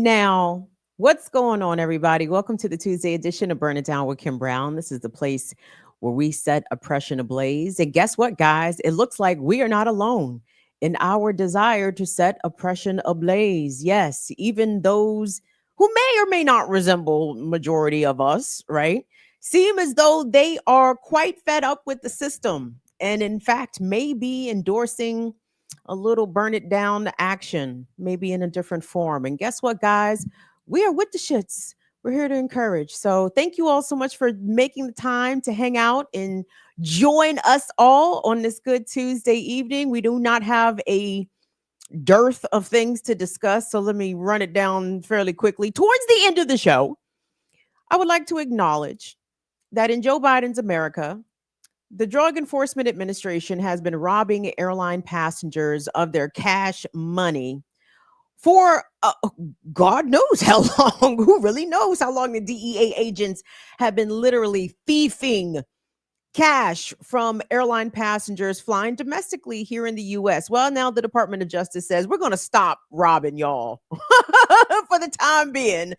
now. What's going on, everybody? Welcome to the Tuesday edition of Burn It Down with Kim Brown. This is the place where we set oppression ablaze. And guess what, guys? It looks like we are not alone in our desire to set oppression ablaze. Yes, even those who may or may not resemble majority of us, right? Seem as though they are quite fed up with the system and in fact may be endorsing a little burn it down action, maybe in a different form. And guess what, guys? We are with the shits. We're here to encourage. So thank you all so much for making the time to hang out and join us all on this good Tuesday evening. We do not have a dearth of things to discuss. So let me run it down fairly quickly. Towards the end of the show, I would like to acknowledge that in Joe Biden's America, the Drug Enforcement Administration has been robbing airline passengers of their cash money for God knows how long. Who really knows how long the DEA agents have been literally thieving cash from airline passengers flying domestically here in the US. Well, now the Department of Justice says we're going to stop robbing y'all for the time being.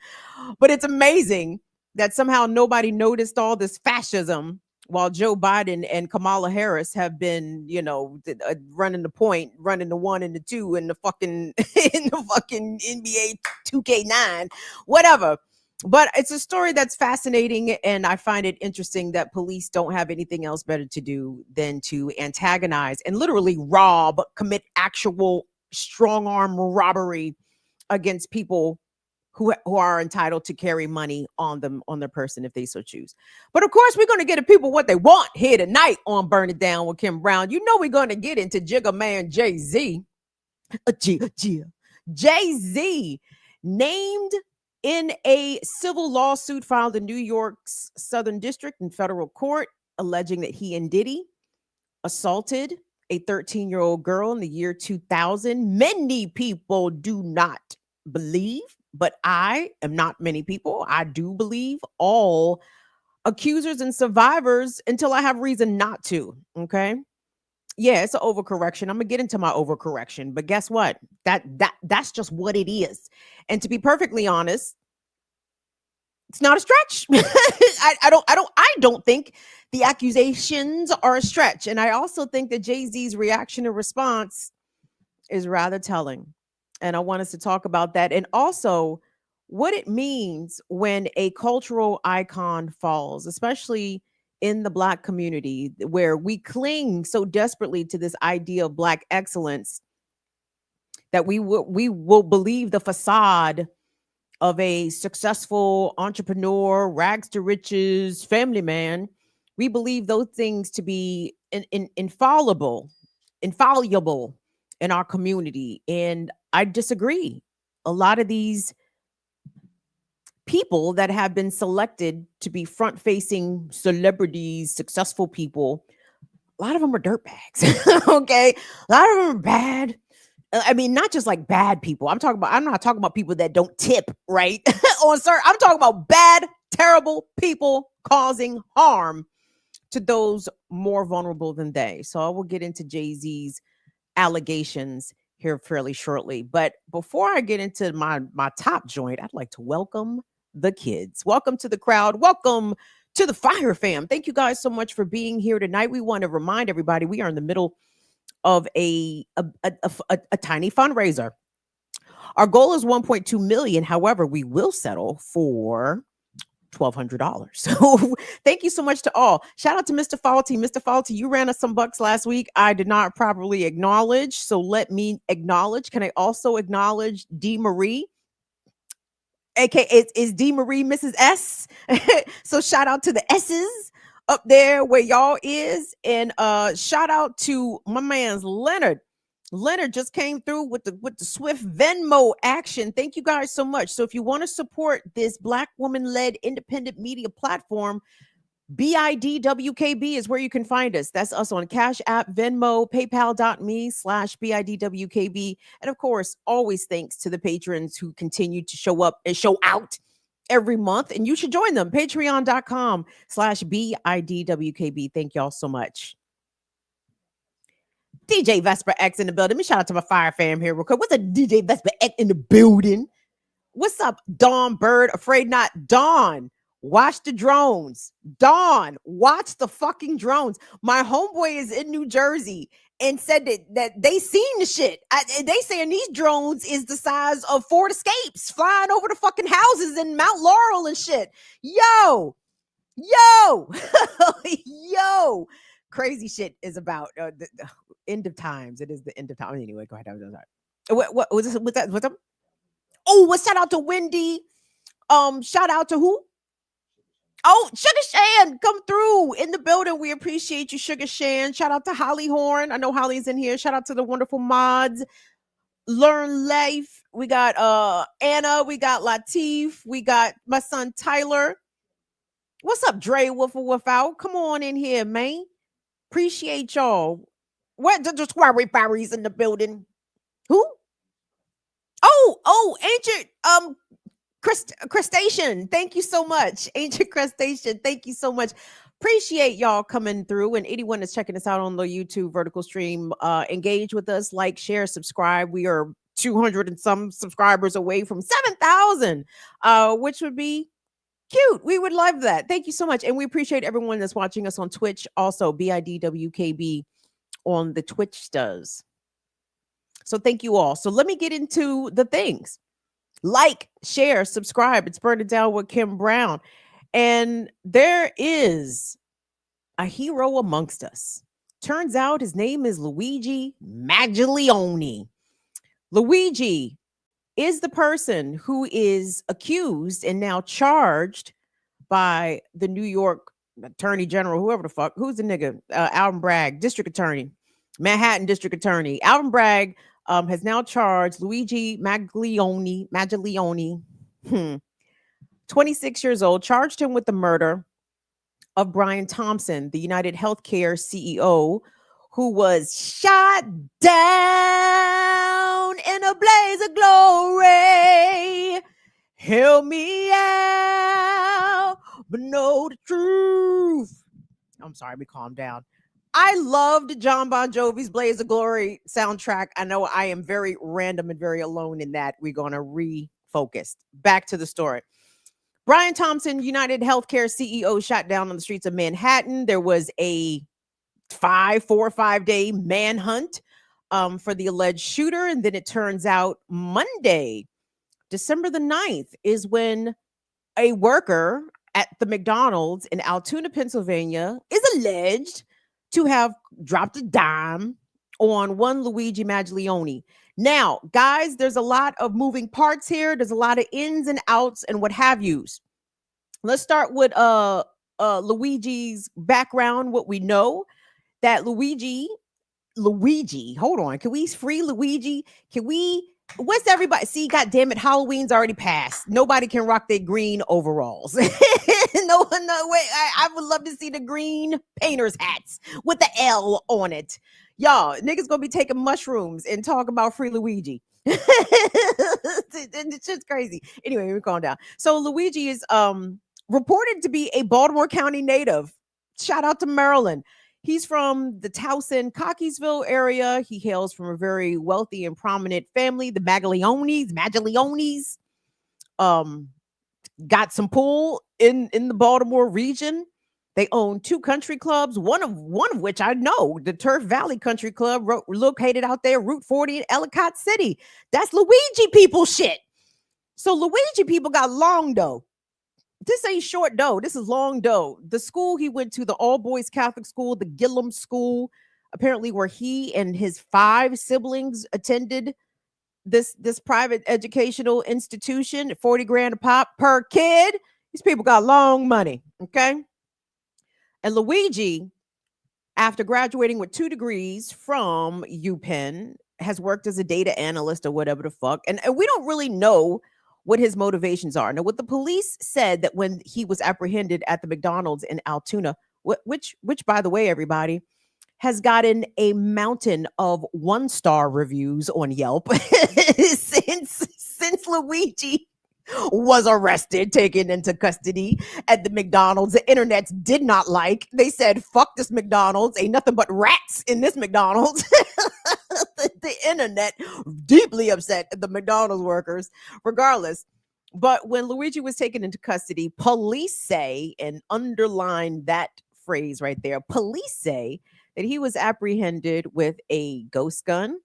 But it's amazing that somehow nobody noticed all this fascism while Joe Biden and Kamala Harris have been, running the point, running the 1 and the 2 in the fucking NBA 2K9, whatever. But it's a story that's fascinating, and I find it interesting that police don't have anything else better to do than to antagonize and literally rob, commit actual strong arm robbery against people who are entitled to carry money on them, on their person, if they so choose. But of course, we're going to get the people what they want here tonight on Burn It Down with Kim Brown. You know we're going to get into Jigga Man Jay-Z. Jay-Z named in a civil lawsuit filed in New York's Southern District in federal court, alleging that he and Diddy assaulted a 13-year-old girl in the year 2000. Many people do not believe, but I am not many people. I do believe all accusers and survivors until I have reason not to. Okay. Yeah, it's an overcorrection. I'm gonna get into my overcorrection, but guess what? That's just what it is. And to be perfectly honest, it's not a stretch. I don't think the accusations are a stretch. And I also think that Jay-Z's reaction and response is rather telling. And I want us to talk about that. And also what it means when a cultural icon falls, especially in the Black community, where we cling so desperately to this idea of Black excellence that we will believe the facade of a successful entrepreneur, rags to riches, family man. We believe those things to be infallible in our community. And I disagree. A lot of these people that have been selected to be front-facing celebrities, successful people, a lot of them are dirtbags. Okay, a lot of them are bad. I mean, not just like bad people. I'm not talking about people that don't tip, right? I'm talking about bad, terrible people causing harm to those more vulnerable than they. So I will get into Jay-Z's allegations here fairly shortly. But before I get into my top joint, I'd like to welcome the kids. Welcome to the crowd. Welcome to the Fire Fam. Thank you guys so much for being here tonight. We want to remind everybody we are in the middle of a tiny fundraiser. Our goal is 1.2 million. However, we will settle for $1,200. So thank you so much to all. Shout out to Mr. Faulty. Mr. Faulty, you ran us some bucks last week. I did not properly acknowledge. So let me acknowledge. Can I also acknowledge D. Marie? AKA is D. Marie Mrs. S. So shout out to the S's up there where y'all is. And shout out to my man's Leonard. Leonard just came through with the swift Venmo action. Thank you guys so much. So if you want to support this Black woman-led independent media platform, BIDWKB is where you can find us. That's us on Cash App, Venmo, PayPal.me/BIDWKB. And of course, always thanks to the patrons who continue to show up and show out every month. And you should join them. Patreon.com/BIDWKB. Thank y'all so much. DJ Vesper X in the building. Let me shout out to my Fire Fam here real quick. What's a DJ Vesper X in the building? What's up, Dawn Bird? Afraid not. Dawn, watch the drones. Dawn, watch the fucking drones. My homeboy is in New Jersey and said that they seen the shit. They saying these drones is the size of Ford Escapes flying over the fucking houses in Mount Laurel and shit. Yo, yo, crazy shit is about the end of times. It is the end of time. Anyway, go ahead. I'm sorry. What was this? What's up? Oh, shout out to Wendy. Shout out to who? Oh, Sugar Shan, come through in the building. We appreciate you, Sugar Shan. Shout out to Holly Horn. I know Holly's in here. Shout out to the wonderful mods. Learn Life. We got Anna. We got Latif. We got my son Tyler. What's up, Dre Wolf out? Come on in here, man. Appreciate y'all. What the Squarey in the building? Who? Oh, ancient crustacean. Thank you so much. Ancient crustacean. Thank you so much. Appreciate y'all coming through. And anyone that's checking us out on the YouTube vertical stream, engage with us, like, share, subscribe. We are 200 and some subscribers away from 7,000, which would be cute. We would love that. Thank you so much. And we appreciate everyone that's watching us on Twitch. Also, BIDWKB on the Twitch does. So thank you all. So let me get into the things. Like, share, subscribe. It's Burn It Down with Kim Brown. And there is a hero amongst us. Turns out his name is Luigi Mangione. Luigi is the person who is accused and now charged by the New York Attorney General, whoever the fuck, who's the nigga? Alvin Bragg, District Attorney, Manhattan District Attorney. Alvin Bragg has now charged Luigi Mangione, 26 years old, charged him with the murder of Brian Thompson, the UnitedHealthcare CEO, who was shot down in a blaze of glory. Help me out, but know the truth. I'm sorry, let me calm down. I loved John Bon Jovi's Blaze of Glory soundtrack. I know I am very random and very alone in that. We're going to refocus. Back to the story. Brian Thompson, UnitedHealthcare CEO, shot down on the streets of Manhattan. There was a 4 or 5 day manhunt for the alleged shooter. And then it turns out Monday, December the 9th, is when a worker at the McDonald's in Altoona, Pennsylvania, is alleged to have dropped a dime on one Luigi Mangione. Now, guys, there's a lot of moving parts here. There's a lot of ins and outs and what have yous. Let's start with Luigi's background, what we know. That Luigi, hold on. Can we free Luigi? What's everybody? See, goddamn it, Halloween's already passed. Nobody can rock their green overalls. No, wait. I would love to see the green painter's hats with the L on it. Y'all, niggas gonna be taking mushrooms and talk about free Luigi. It's just crazy. Anyway, we calm down. So Luigi is reported to be a Baltimore County native. Shout out to Maryland. He's from the Towson, Cockeysville area. He hails from a very wealthy and prominent family, the Magliaonis. Got some pull in the Baltimore region. They own 2 country clubs, one of which I know, the Turf Valley Country Club, located out there, Route 40 in Ellicott City. That's Luigi people shit. So Luigi people got long dough. This ain't short dough. This is long dough. The school he went to, the all-boys Catholic school, the Gillum School, apparently where he and his 5 siblings attended this private educational institution, 40 grand a pop per kid. These people got long money, okay? And Luigi, after graduating with 2 degrees from UPenn, has worked as a data analyst or whatever the fuck. And we don't really know what his motivations are. Now, what the police said that when he was apprehended at the McDonald's in Altoona, which by the way, everybody, has gotten a mountain of 1-star reviews on Yelp since Luigi was arrested, taken into custody at the McDonald's. The internet did not like. They said, fuck this McDonald's. Ain't nothing but rats in this McDonald's. The internet deeply upset the McDonald's workers. Regardless, But when Luigi was taken into custody, police say, and underline that phrase right there, police say that he was apprehended with a ghost gun,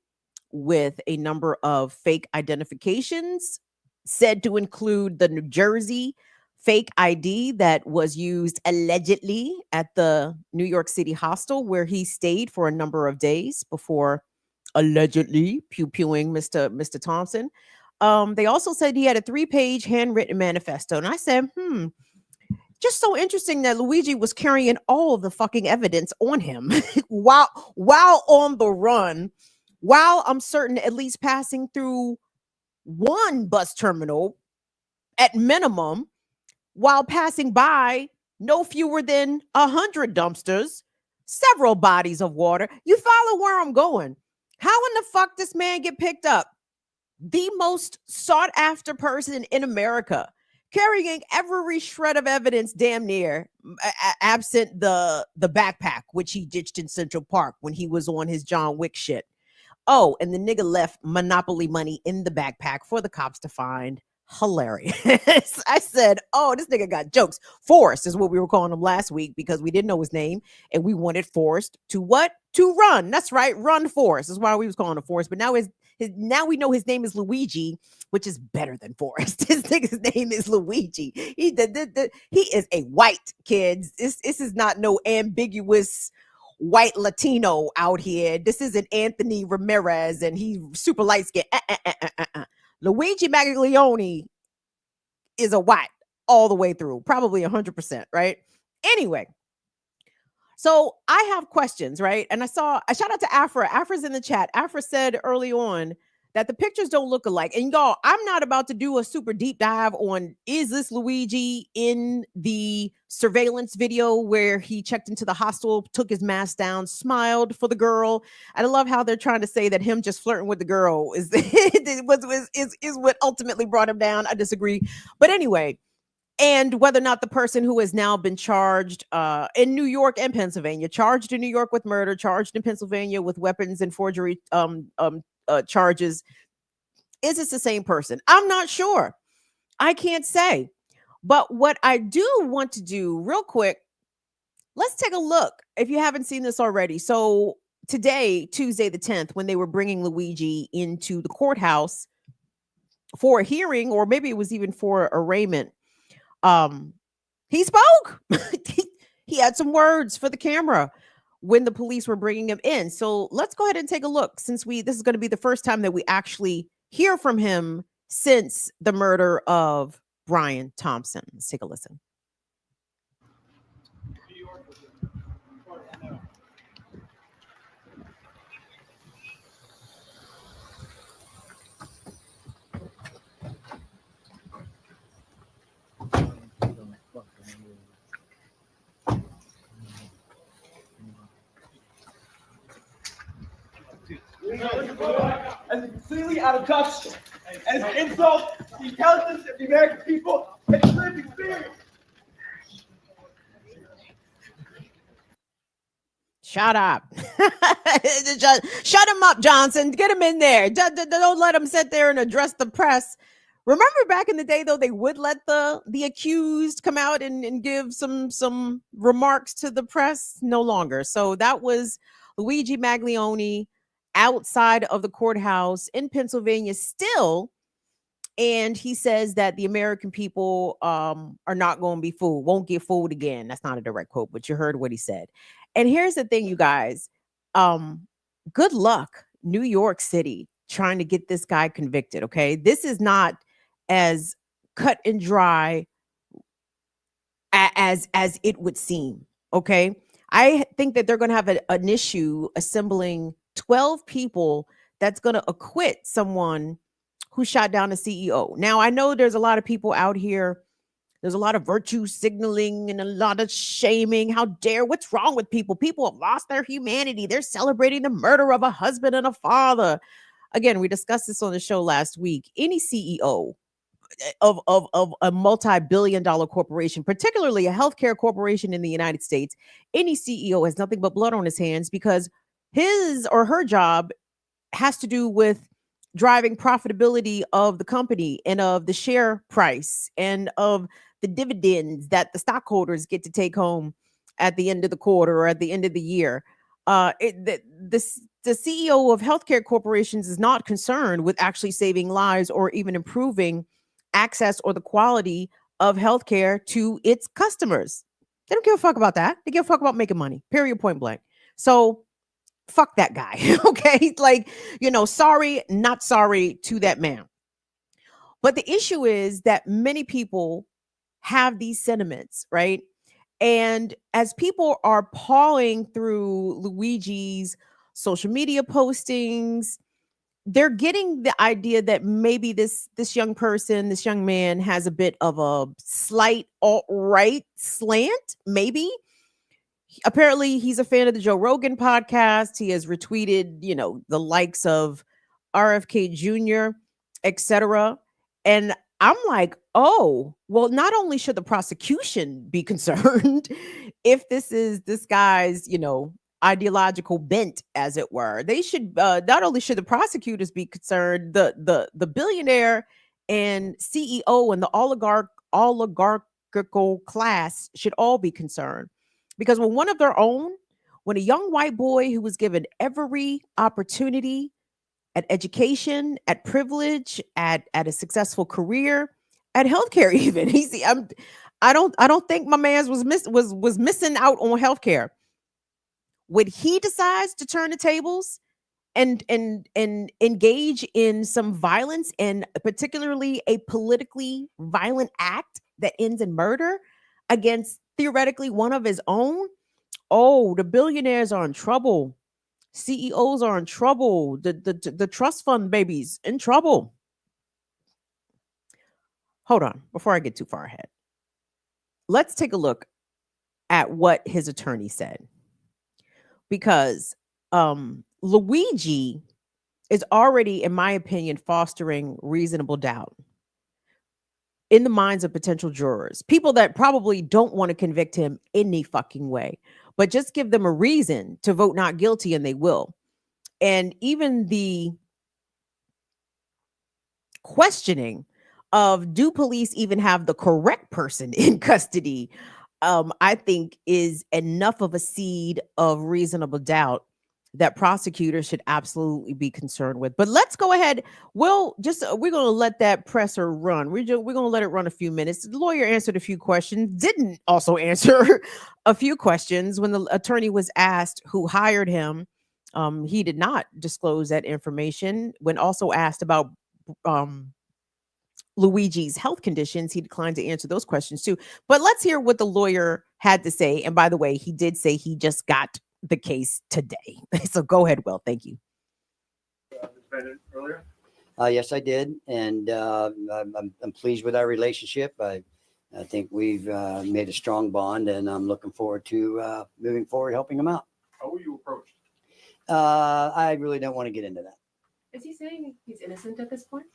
with a number of fake identifications, said to include the New Jersey fake ID that was used allegedly at the New York City hostel where he stayed for a number of days before allegedly pew-pewing Mr. Thompson. They also said he had a 3-page handwritten manifesto. And I said, just so interesting that Luigi was carrying all of the fucking evidence on him while on the run, while I'm certain at least passing through one bus terminal at minimum, while passing by no fewer than 100 dumpsters, several bodies of water. You follow where I'm going. How in the fuck this man get picked up? The most sought after person in America, carrying every shred of evidence damn near, absent the backpack, which he ditched in Central Park when he was on his John Wick shit. Oh, and the nigga left Monopoly money in the backpack for the cops to find. Hilarious. I said, oh, this nigga got jokes. Forrest is what we were calling him last week because we didn't know his name and we wanted Forrest to what? To run. That's right. Run Forrest. That's why we was calling him Forrest. But now now we know his name is Luigi, which is better than Forrest. His nigga's name is Luigi. He is a white kid. This is not no ambiguous white Latino out here. This isn't Anthony Ramirez and he's super light skinned. Luigi Mangione is a white all the way through, probably 100%, right? Anyway, so I have questions, right? And I shout out to Afra. Afra's in the chat. Afra said early on that the pictures don't look alike. And y'all, I'm not about to do a super deep dive on is this Luigi in the surveillance video where he checked into the hostel, took his mask down, smiled for the girl. I love how they're trying to say that him just flirting with the girl is what ultimately brought him down. I disagree. But anyway, and whether or not the person who has now been charged in New York and Pennsylvania, charged in New York with murder, charged in Pennsylvania with weapons and forgery charges, is this the same person? I'm not sure. I can't say. But what I do want to do real quick, let's take a look if you haven't seen this already. So today, Tuesday the 10th, when they were bringing Luigi into the courthouse for a hearing, or maybe it was even for arraignment, he spoke. he had some words for the camera when the police were bringing him in. So let's go ahead and take a look, since this is going to be the first time that we actually hear from him since the murder of Brian Thompson. Let's take a listen. As completely out of touch, as an insult to the intelligence of the American people and its lived experience. Shut up. Shut him up, Johnson. Get him in there. Don't let him sit there and address the press. Remember back in the day, though, they would let the accused come out and give some remarks to the press. No longer. So that was Luigi Mangione outside of the courthouse in Pennsylvania still. And he says that the American people are not going to be fooled, won't get fooled again. That's not a direct quote, but you heard what he said. And here's the thing, you guys. Good luck, New York City, trying to get this guy convicted, okay? This is not as cut and dry as it would seem, okay? I think that they're going to have an issue assembling 12 people that's going to acquit someone who shot down a CEO. Now, I know there's a lot of people out here. There's a lot of virtue signaling and a lot of shaming. How dare, what's wrong with people? People have lost their humanity. They're celebrating the murder of a husband and a father. Again, we discussed this on the show last week. Any CEO of a multi-billion-dollar corporation, particularly a healthcare corporation in the United States, any CEO has nothing but blood on his hands because his or her job has to do with driving profitability of the company and of the share price and of the dividends that the stockholders get to take home at the end of the quarter or at the end of the year. The CEO of healthcare corporations is not concerned with actually saving lives or even improving access or the quality of healthcare to its customers. They don't give a fuck about that. They give a fuck about making money, period, point blank. So fuck that guy. Okay. Like, sorry, not sorry to that man. But the issue is that many people have these sentiments, right? And as people are pawing through Luigi's social media postings, they're getting the idea that maybe this young person, this young man has a bit of a slight alt-right slant, maybe. Apparently he's a fan of the Joe Rogan podcast. He has retweeted, the likes of RFK Jr., etc. And I'm like, oh, well, not only should the prosecution be concerned if this is this guy's, ideological bent, as it were, they should not only should the prosecutors be concerned, the billionaire and CEO and the oligarchical class should all be concerned. Because when one of their own, when a young white boy who was given every opportunity at education, at privilege, at a successful career, at healthcare, even I don't think my man's was missing out on healthcare. When he decides to turn the tables and engage in some violence, and particularly a politically violent act that ends in murder against theoretically one of his own, oh, the billionaires are in trouble. CEOs are in trouble. The trust fund babies in trouble. Hold on, before I get too far ahead, let's take a look at what his attorney said, because Luigi is already, in my opinion, fostering reasonable doubt in the minds of potential jurors, people that probably don't want to convict him any fucking way, but just give them a reason to vote not guilty, and they will. And even the questioning of, do police even have the correct person in custody, I think is enough of a seed of reasonable doubt that prosecutors should absolutely be concerned with. But let's go ahead. We're going to let that presser run. We're going to let it run a few minutes. The lawyer answered a few questions, didn't also answer a few questions. When the attorney was asked who hired him, he did not disclose that information. When also asked about Luigi's health conditions, he declined to answer those questions too. But let's hear what the lawyer had to say. And by the way, he did say he just got the case today. So go ahead, Will. Thank you. Earlier? Yes, I did. And I'm pleased with our relationship. I think we've made a strong bond, and I'm looking forward to moving forward, helping him out. How were you approached? I really don't want to get into that. Is he saying he's innocent at this point?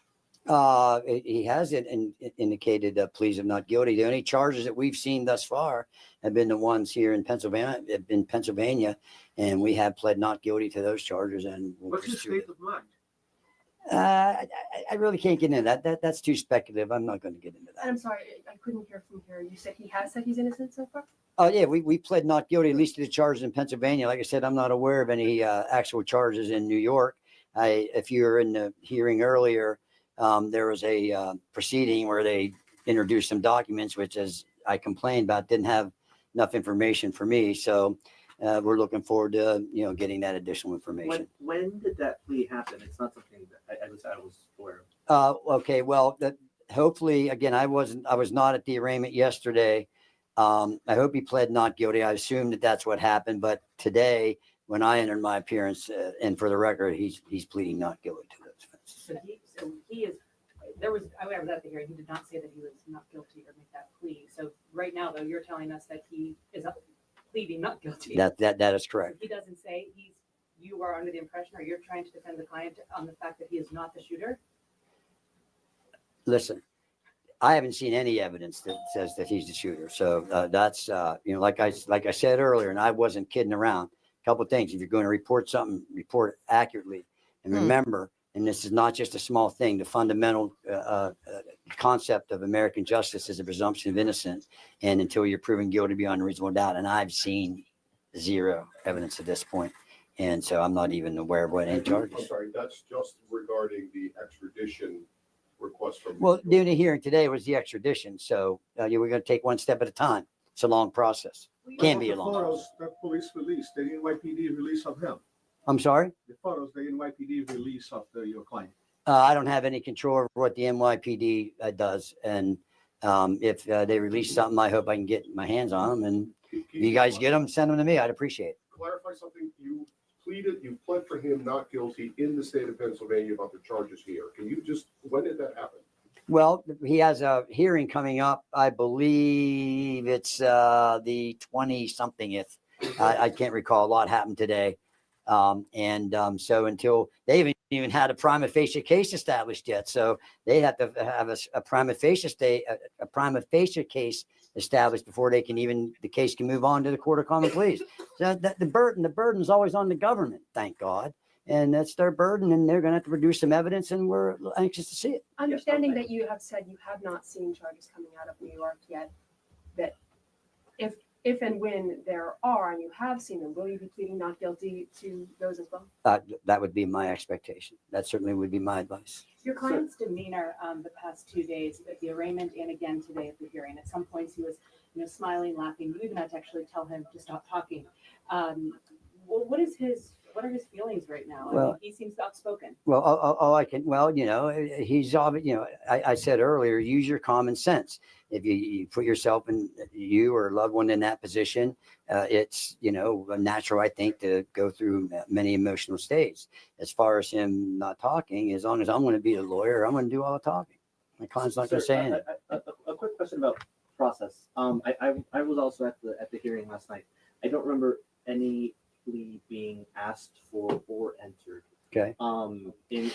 He has indicated a pleas of not guilty. The only charges that we've seen thus far have been the ones here in Pennsylvania, and we have pled not guilty to those charges. And what's his state of mind? I really can't get into that. That's too speculative. I'm not going to get into that. I'm sorry, I couldn't hear from here. You said he has said he's innocent so far? Oh yeah, we pled not guilty, at least to the charges in Pennsylvania. Like I said, I'm not aware of any actual charges in New York. If you were in the hearing earlier, there was a proceeding where they introduced some documents, which, as I complained about, didn't have enough information for me. So we're looking forward to getting that additional information. When did that plea happen? It's not something that I was aware of. Okay, well, hopefully, again, I was not at the arraignment yesterday. I hope he pled not guilty. I assume that's what happened. But today, when I entered my appearance, and for the record, he's pleading not guilty to those offenses. So he is. I was at the hearing. He did not say that he was not guilty or make that plea. So right now, though, you're telling us that he is pleading not guilty. That is correct. He doesn't say you are under the impression, or you're trying to defend the client on the fact that he is not the shooter. Listen, I haven't seen any evidence that says that he's the shooter. So that's like I said earlier, and I wasn't kidding around. A couple of things: if you're going to report something, report it accurately, and remember And this is not just a small thing. The fundamental concept of American justice is a presumption of innocence, and until you're proven guilty beyond reasonable doubt. And I've seen zero evidence at this point, and so I'm not even aware of what any I'm charges. sorry, that's just regarding the extradition request from. Well, doing the hearing today was the extradition, so we're going to take one step at a time. It's a long process. Can be a long process. Photos that police released, the NYPD release of him. I'm sorry? The photos, the NYPD release of your client. I don't have any control over what the NYPD does, and if they release something, I hope I can get my hands on them. And if you guys get them, send them to me. I'd appreciate it. Clarify something. You pled for him not guilty in the state of Pennsylvania about the charges here. Can you just, when did that happen? Well, he has a hearing coming up. I believe it's the 20-somethingth. I can't recall. A lot happened today. So until they haven't even had a prima facie case established yet. So they have to have a prima facie case established before they can the case can move on to the Court of Common Pleas. So the burden is always on the government, thank God. And that's their burden, and they're going to have to produce some evidence, and we're anxious to see it. Understanding that you have said you have not seen charges coming out of New York yet, that if and when there are, and you have seen them, will you be pleading not guilty to those as well? That would be my expectation. That certainly would be my advice. Your client's demeanor the past 2 days at the arraignment and again today at the hearing. At some points he was, smiling, laughing. You even had to actually tell him to stop talking. What are his feelings right now? Well, I mean, he seems outspoken. Well, he's obvious. I said earlier, use your common sense. If you put yourself in, you or a loved one in that position, it's, natural, I think, to go through many emotional states. As far as him not talking, as long as I'm going to be a lawyer, I'm going to do all the talking. My client's not going to say anything. A quick question about process. I was also at the hearing last night. I don't remember any plea being asked for or entered. Okay.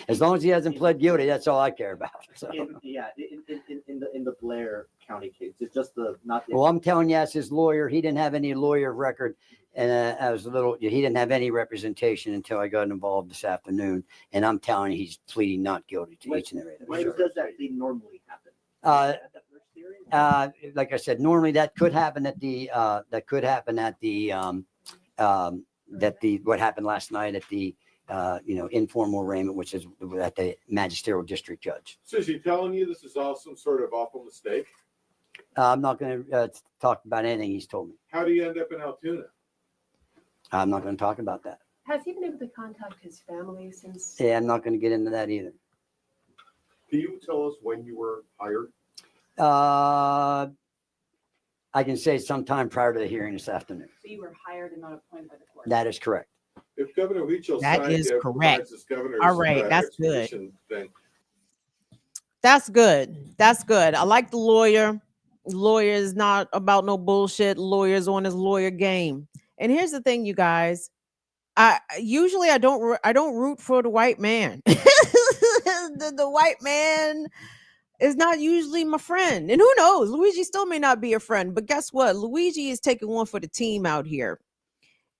As long as he hasn't pled guilty, that's all I care about. So. In the Blair County case, it's just not. Well, I'm telling you, as his lawyer, he didn't have any lawyer record, and he didn't have any representation until I got involved this afternoon. And I'm telling you, he's pleading not guilty to each and every. When does that plea normally happen? Like I said, normally that could happen at what happened last night at the informal arraignment, which is at the magisterial district judge. So is he telling you this is all some sort of awful mistake? I'm not going to talk about anything he's told me. How do you end up in Altoona? I'm not going to talk about that. Has he been able to contact his family since? Yeah, I'm not going to get into that either. Can you tell us when you were hired? I can say sometime prior to the hearing this afternoon. So you were hired and not appointed by the court. That is correct. If Governor Huichel That signed is it, correct. provides his governor's, All right, that's good. extradition thing, That's good. That's good. I like the lawyer. Lawyer is not about no bullshit. Lawyer's on his lawyer game. And here's the thing, you guys. I don't root for the white man. the white man is not usually my friend. And who knows? Luigi still may not be a friend. But guess what? Luigi is taking one for the team out here.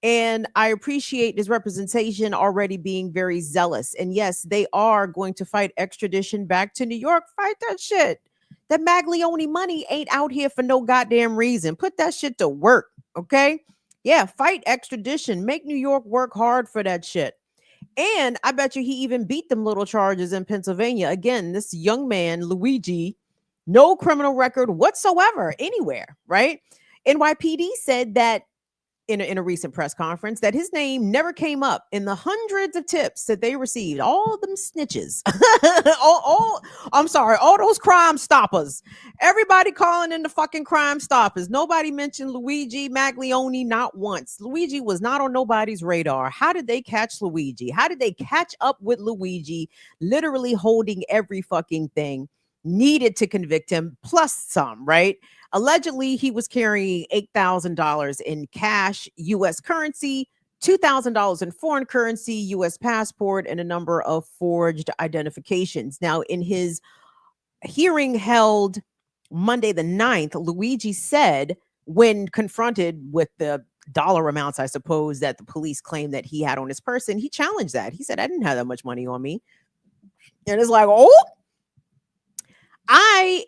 And I appreciate his representation already being very zealous. And yes, they are going to fight extradition back to New York. Fight that shit. That Maglione money ain't out here for no goddamn reason. Put that shit to work. Okay. Yeah. Fight extradition. Make New York work hard for that shit. And I bet you he even beat them little charges in Pennsylvania. Again, this young man, Luigi, no criminal record whatsoever anywhere. Right. NYPD said that in a recent press conference that his name never came up in the hundreds of tips that they received. All them snitches, all those crime stoppers, everybody calling in the fucking crime stoppers. Nobody mentioned Luigi Maglione, not once. Luigi was not on nobody's radar. How did they catch Luigi? How did they catch up with Luigi, literally holding every fucking thing needed to convict him, plus some, right? Allegedly, he was carrying $8,000 in cash, U.S. currency, $2,000 in foreign currency, U.S. passport, and a number of forged identifications. Now, in his hearing held Monday the 9th, Luigi said, when confronted with the dollar amounts, I suppose, that the police claimed that he had on his person, he challenged that. He said, I didn't have that much money on me. And it's like, oh, I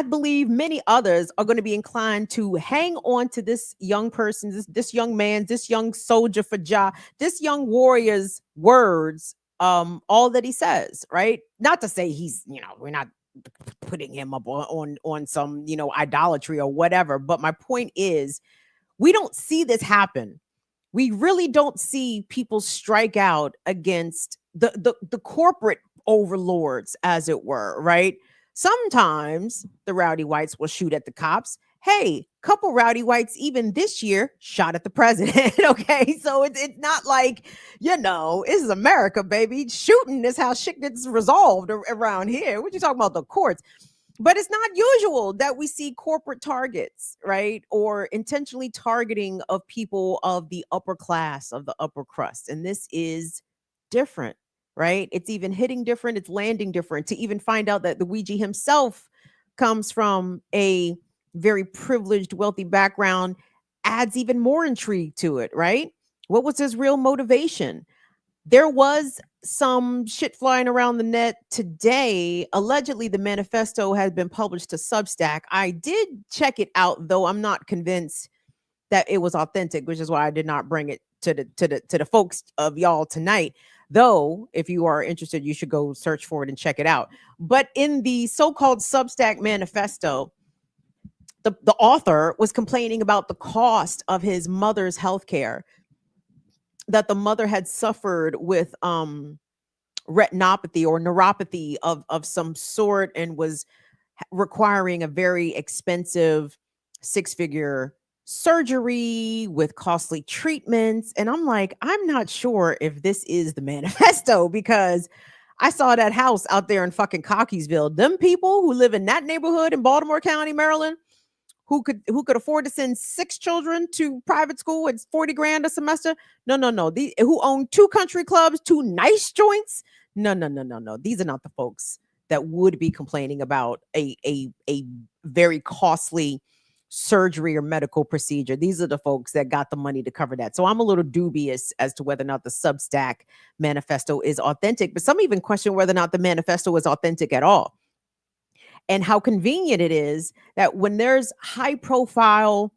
believe many others are going to be inclined to hang on to this young person, this young man, this young soldier for Jah, this young warrior's words, all that he says, right? Not to say he's, we're not putting him up on some, idolatry or whatever. But my point is, we don't see this happen. We really don't see people strike out against the corporate overlords, as it were, right? Sometimes the rowdy whites will shoot at the cops. Hey, couple rowdy whites even this year shot at the president. Okay, so it's not like, this is America, baby. Shooting is how shit gets resolved around here. What you talking about, the courts? But it's not usual that we see corporate targets, right? Or intentionally targeting of people of the upper class, of the upper crust. And this is different, right? It's even hitting different, it's landing different. To even find out that Luigi himself comes from a very privileged, wealthy background adds even more intrigue to it, right? What was his real motivation? There was some shit flying around the net today. Allegedly, the manifesto has been published to Substack. I did check it out, though I'm not convinced that it was authentic, which is why I did not bring it to the folks of y'all tonight. Though, if you are interested, you should go search for it and check it out. But in the so-called Substack manifesto, the author was complaining about the cost of his mother's health care, that the mother had suffered with retinopathy or neuropathy of some sort and was requiring a very expensive 6-figure surgery with costly treatments. And I'm like, I'm not sure if this is the manifesto, because I saw that house out there in fucking Cockeysville. Them people who live in that neighborhood in Baltimore County, Maryland, who could afford to send 6 children to private school at 40 grand a semester. No. Who own 2 country clubs, 2 nice joints. No. These are not the folks that would be complaining about a very costly surgery or medical procedure. These are the folks that got the money to cover that. So I'm a little dubious as to whether or not the Substack manifesto is authentic, but some even question whether or not the manifesto is authentic at all. And how convenient it is that when there's high profile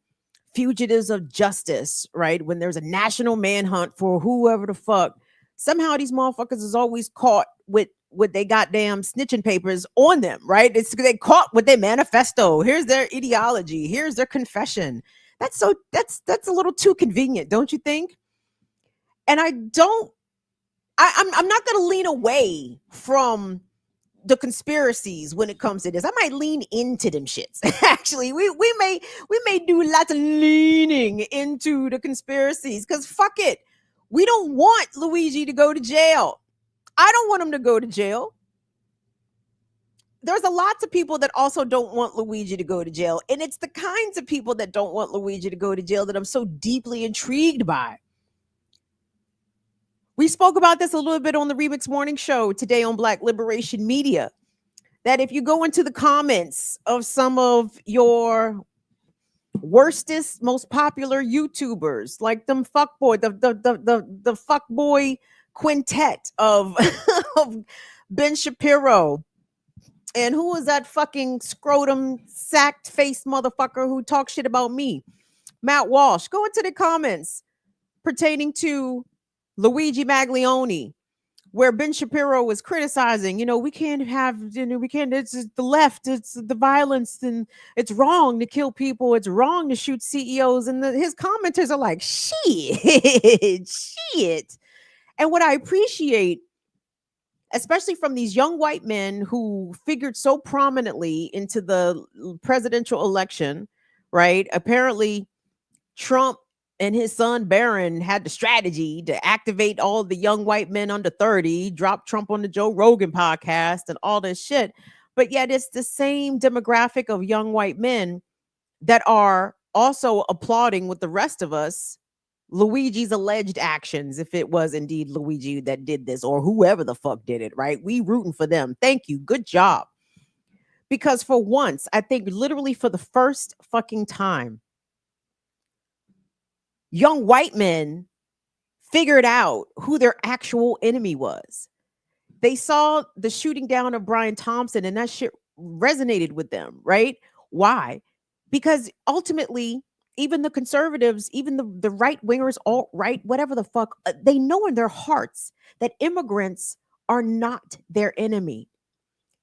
fugitives of justice, right? When there's a national manhunt for whoever the fuck, somehow these motherfuckers is always caught with they goddamn snitching papers on them, right? It's they caught with their manifesto. Here's their ideology. Here's their confession. That's a little too convenient, don't you think? And I'm not gonna lean away from the conspiracies when it comes to this. I might lean into them shits. Actually, we may do lots of leaning into the conspiracies, because fuck it. We don't want Luigi to go to jail. I don't want him to go to jail. There's a lots of people that also don't want Luigi to go to jail. And it's the kinds of people that don't want Luigi to go to jail that I'm so deeply intrigued by. We spoke about this a little bit on the Remix Morning Show today on Black Liberation Media, that if you go into the comments of some of your worstest, most popular YouTubers, like them fuckboy, the fuckboy quintet of, of Ben Shapiro, and who was that fucking scrotum sacked face motherfucker who talks shit about me, Matt Walsh. Go into the comments pertaining to Luigi Mangione, where Ben Shapiro was criticizing, we can't have, it's the left, it's the violence, and it's wrong to kill people, it's wrong to shoot CEOs. And his commenters are like, shit. And what I appreciate, especially from these young white men who figured so prominently into the presidential election, right? Apparently, Trump and his son Barron had the strategy to activate all the young white men under 30, drop Trump on the Joe Rogan podcast and all this shit. But yet it's the same demographic of young white men that are also applauding with the rest of us Luigi's alleged actions, if it was indeed Luigi that did this or whoever the fuck did it, right? We rooting for them. Thank you. Good job. Because for once, I think literally for the first fucking time, young white men figured out who their actual enemy was. They saw the shooting down of Brian Thompson and that shit resonated with them, right? Why? Because ultimately, even the conservatives, even the right wingers, alt right, whatever the fuck, they know in their hearts that immigrants are not their enemy.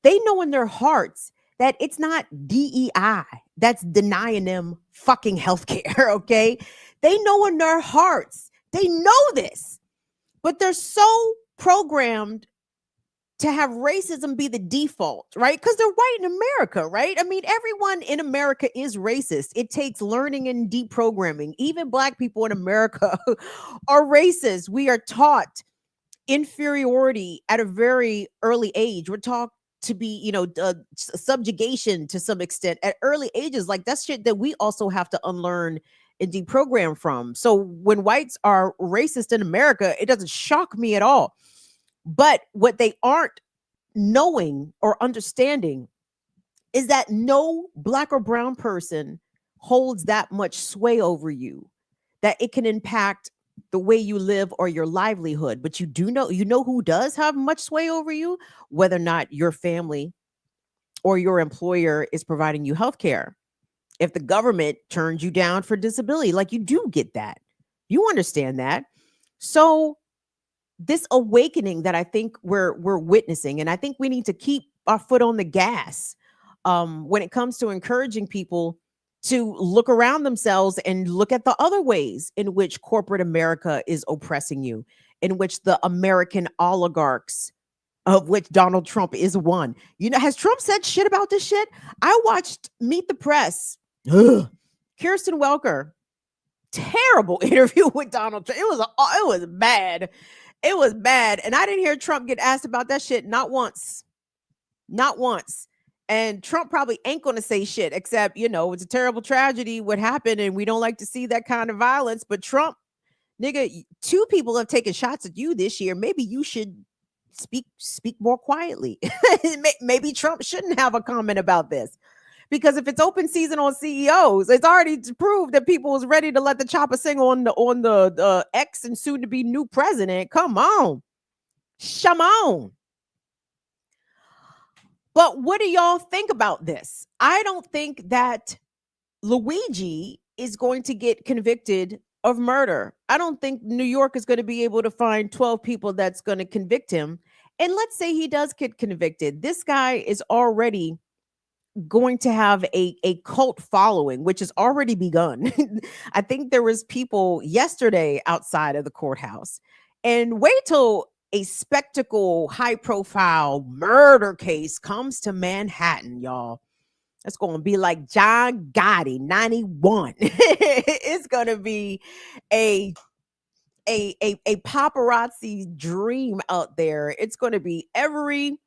They know in their hearts that it's not DEI that's denying them fucking healthcare, okay? They know in their hearts, they know this, but they're so programmed to have racism be the default, right? Because they're white in America, right? I mean, everyone in America is racist. It takes learning and deprogramming. Even Black people in America are racist. We are taught inferiority at a very early age. We're taught to be, subjugation to some extent at early ages. Like that's shit that we also have to unlearn and deprogram from. So when whites are racist in America, it doesn't shock me at all. But what they aren't knowing or understanding is that no Black or brown person holds that much sway over you that it can impact the way you live or your livelihood. But you know who does have much sway over you, whether or not your family or your employer is providing you health care. If the government turns you down for disability, like you do get that. You understand that. So this awakening that I think we're witnessing, and I think we need to keep our foot on the gas when it comes to encouraging people to look around themselves and look at the other ways in which corporate America is oppressing you, in which the American oligarchs, of which Donald Trump is one. You know, has Trump said shit about this shit? I watched Meet the Press. Ugh. Kirsten Welker, terrible interview with Donald Trump. It was bad. It was bad. And I didn't hear Trump get asked about that shit not once. Not once. And Trump probably ain't going to say shit except, it's a terrible tragedy what happened and we don't like to see that kind of violence. But Trump, nigga, 2 people have taken shots at you this year. Maybe you should speak more quietly. Maybe Trump shouldn't have a comment about this. Because if it's open season on CEOs, it's already proved that people was ready to let the chopper sing on the ex and soon to be new president. Come on. Shamon. But what do y'all think about this? I don't think that Luigi is going to get convicted of murder. I don't think New York is going to be able to find 12 people that's going to convict him. And let's say he does get convicted. This guy is already going to have a cult following, which has already begun. I think there was people yesterday outside of the courthouse. And wait till a spectacle, high profile murder case comes to Manhattan, y'all. It's going to be like John Gotti, 91. It's going to be a paparazzi dream out there. It's going to be every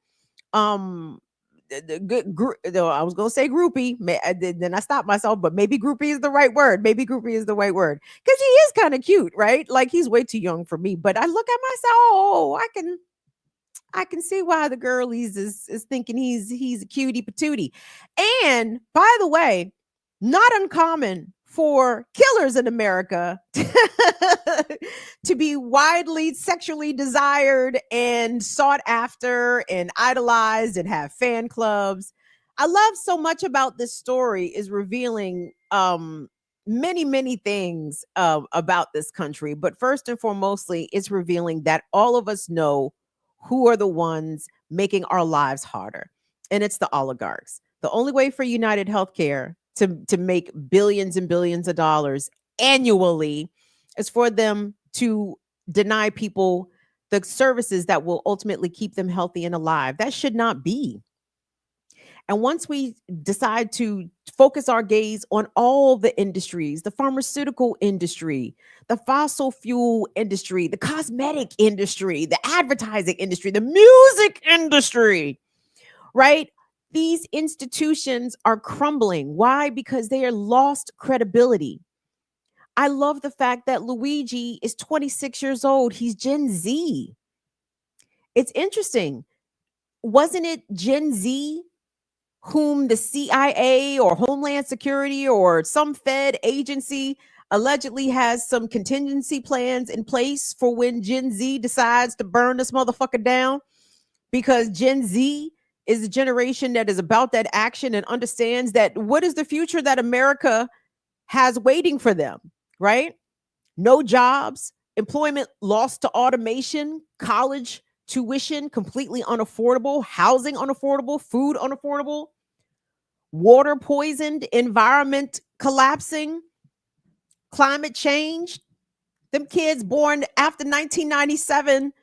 the good group. I was gonna say groupie. Then I stopped myself, but maybe groupie is the right word. Maybe groupie is the right word because he is kind of cute, right? Like he's way too young for me. But I look at myself. Oh, I can see why the girlies is thinking he's a cutie patootie. And by the way, not uncommon for killers in America to be widely sexually desired and sought after and idolized and have fan clubs. I love so much about this story is revealing many things about this country. But first and foremostly, it's revealing that all of us know who are the ones making our lives harder. And it's the oligarchs. The only way for UnitedHealthcare to make billions and billions of dollars annually is for them to deny people the services that will ultimately keep them healthy and alive. That should not be. And once we decide to focus our gaze on all the industries, the pharmaceutical industry, the fossil fuel industry, the cosmetic industry, the advertising industry, the music industry, right? These institutions are crumbling. Why? Because they are lost credibility. I love the fact that Luigi is 26 years old. He's Gen Z. It's interesting. Wasn't it Gen Z whom the CIA or Homeland Security or some Fed agency allegedly has some contingency plans in place for when Gen Z decides to burn this motherfucker down? because Gen Z is a generation that is about that action and understands that what is the future that America has waiting for them, right? No jobs, employment lost to automation, college tuition completely unaffordable, housing unaffordable, food unaffordable, water poisoned, environment collapsing, climate change. Them kids born after 1997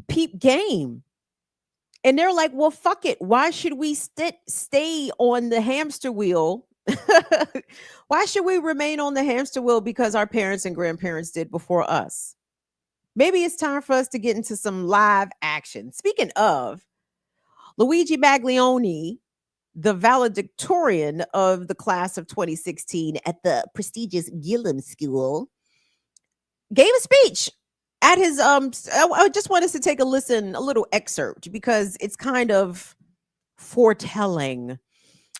peep game. And they're like, well, fuck it. Why should we stay on the hamster wheel? Why should we remain on the hamster wheel because our parents and grandparents did before us? Maybe it's time for us to get into some live action. Speaking of, Luigi Mangione, the valedictorian of the class of 2016 at the prestigious Gillum School, gave a speech at his I just want us to take a listen, a little excerpt, because it's kind of foretelling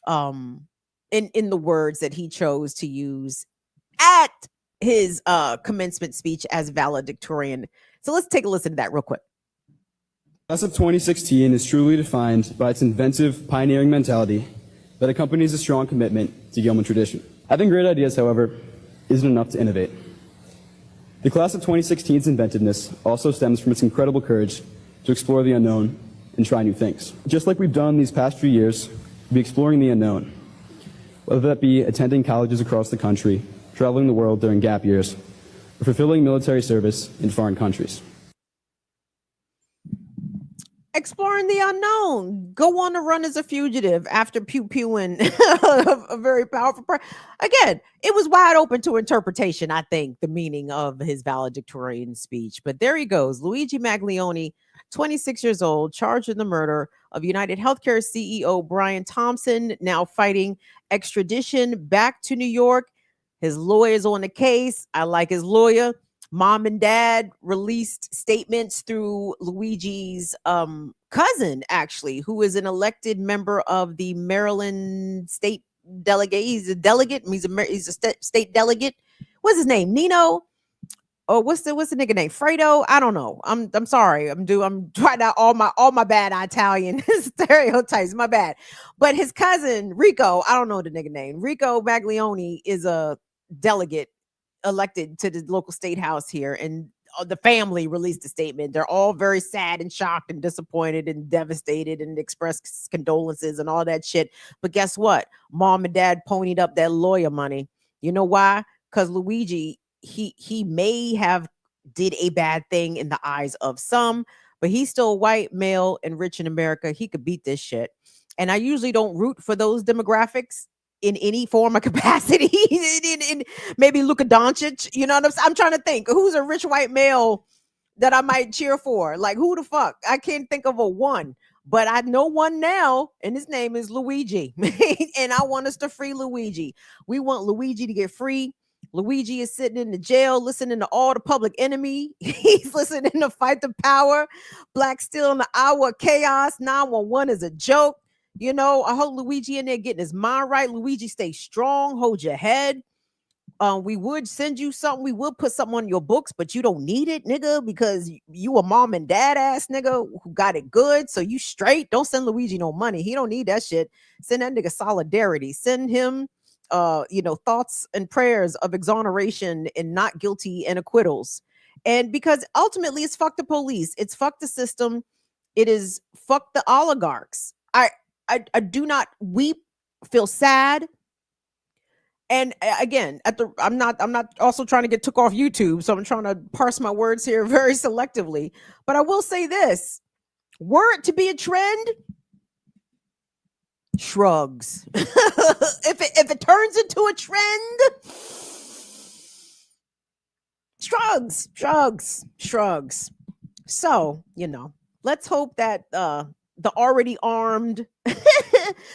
in the words that he chose to use at his commencement speech as valedictorian. So let's take a listen to that real quick. Class of 2016 is truly defined by its inventive, pioneering mentality that accompanies a strong commitment to Gilman tradition. Having great ideas, however, isn't enough to innovate. The class of 2016's inventiveness also stems from its incredible courage to explore the unknown and try new things. Just like we've done these past few years, we'll be exploring the unknown, whether that be attending colleges across the country, traveling the world during gap years, or fulfilling military service in foreign countries. Exploring the unknown. Go on the run as a fugitive after pew-pewing a very powerful Again, it was wide open to interpretation, I think, the meaning of his valedictorian speech. But there he goes. Luigi Mangione, 26 years old, charged in the murder of UnitedHealthcare CEO Brian Thompson, now fighting extradition back to New York. His lawyer's on the case. I like his lawyer. Mom and dad released statements through Luigi's cousin, actually, who is an elected member of the Maryland state delegate. He's a delegate. He's a state delegate. What's his name? Nino? Oh, what's the nigga name? Fredo? I don't know. I'm sorry. I'm trying out all my bad Italian stereotypes. My bad. But his cousin Rico, I don't know the nigga name. Rico Mangione is a delegate elected to the local state house here, and the family released a statement. They're all very sad and shocked and disappointed and devastated and expressed condolences and all that shit. But guess what? Mom and dad ponied up that lawyer money. You know why? Because Luigi, he may have did a bad thing in the eyes of some, but he's still white, male, and rich in America. He could beat this shit. And I usually don't root for those demographics in any form of capacity. in maybe Luka Doncic, you know what I'm trying to think. Who's a rich white male that I might cheer for? Like, who the fuck? I can't think of a one, but I know one now, and his name is Luigi. And I want us to free Luigi. We want Luigi to get free. Luigi is sitting in the jail listening to all the Public Enemy. He's listening to Fight the Power. Black Steel in the Hour of Chaos. 911 is a joke. You know, I hope Luigi in there getting his mind right. Luigi, stay strong. Hold your head. We would send you something. We would put something on your books, but you don't need it, nigga, because you a mom and dad ass nigga who got it good. So you straight. Don't send Luigi no money. He don't need that shit. Send that nigga solidarity. Send him, thoughts and prayers of exoneration and not guilty and acquittals. And because ultimately it's fuck the police. It's fuck the system. It is fuck the oligarchs. I do not weep, feel sad. And again, I'm not also trying to get took off YouTube, so I'm trying to parse my words here very selectively. But I will say this: were it to be a trend, shrugs. if it turns into a trend, shrugs. So, let's hope that the already armed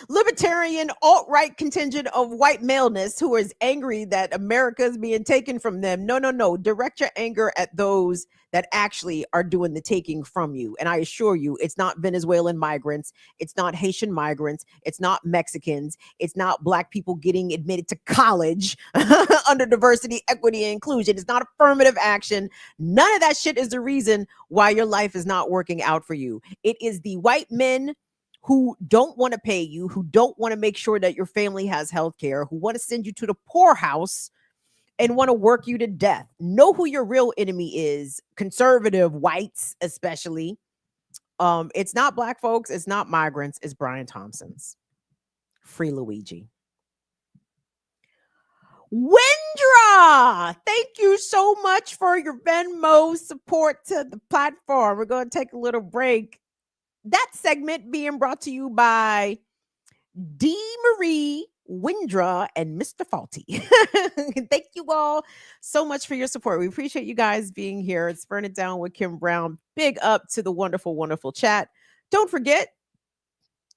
libertarian alt-right contingent of white maleness who is angry that America is being taken from them. No. Direct your anger at those that actually are doing the taking from you. And I assure you, it's not Venezuelan migrants. It's not Haitian migrants. It's not Mexicans. It's not Black people getting admitted to college under diversity, equity, and inclusion. It's not affirmative action. None of that shit is the reason why your life is not working out for you. It is the white men who don't want to pay you, who don't want to make sure that your family has health care, who want to send you to the poorhouse and want to work you to death. Know who your real enemy is. Conservative whites, especially. It's not Black folks. It's not migrants. It's Brian Thompson's. Free Luigi. Windra, thank you so much for your Venmo support to the platform. We're going to take a little break. That segment being brought to you by D. Marie, Windra, and Mr. Faulty. Thank you all so much for your support. We appreciate you guys being here. It's Burn It Down with Kim Brown. Big up to the wonderful, wonderful chat. Don't forget,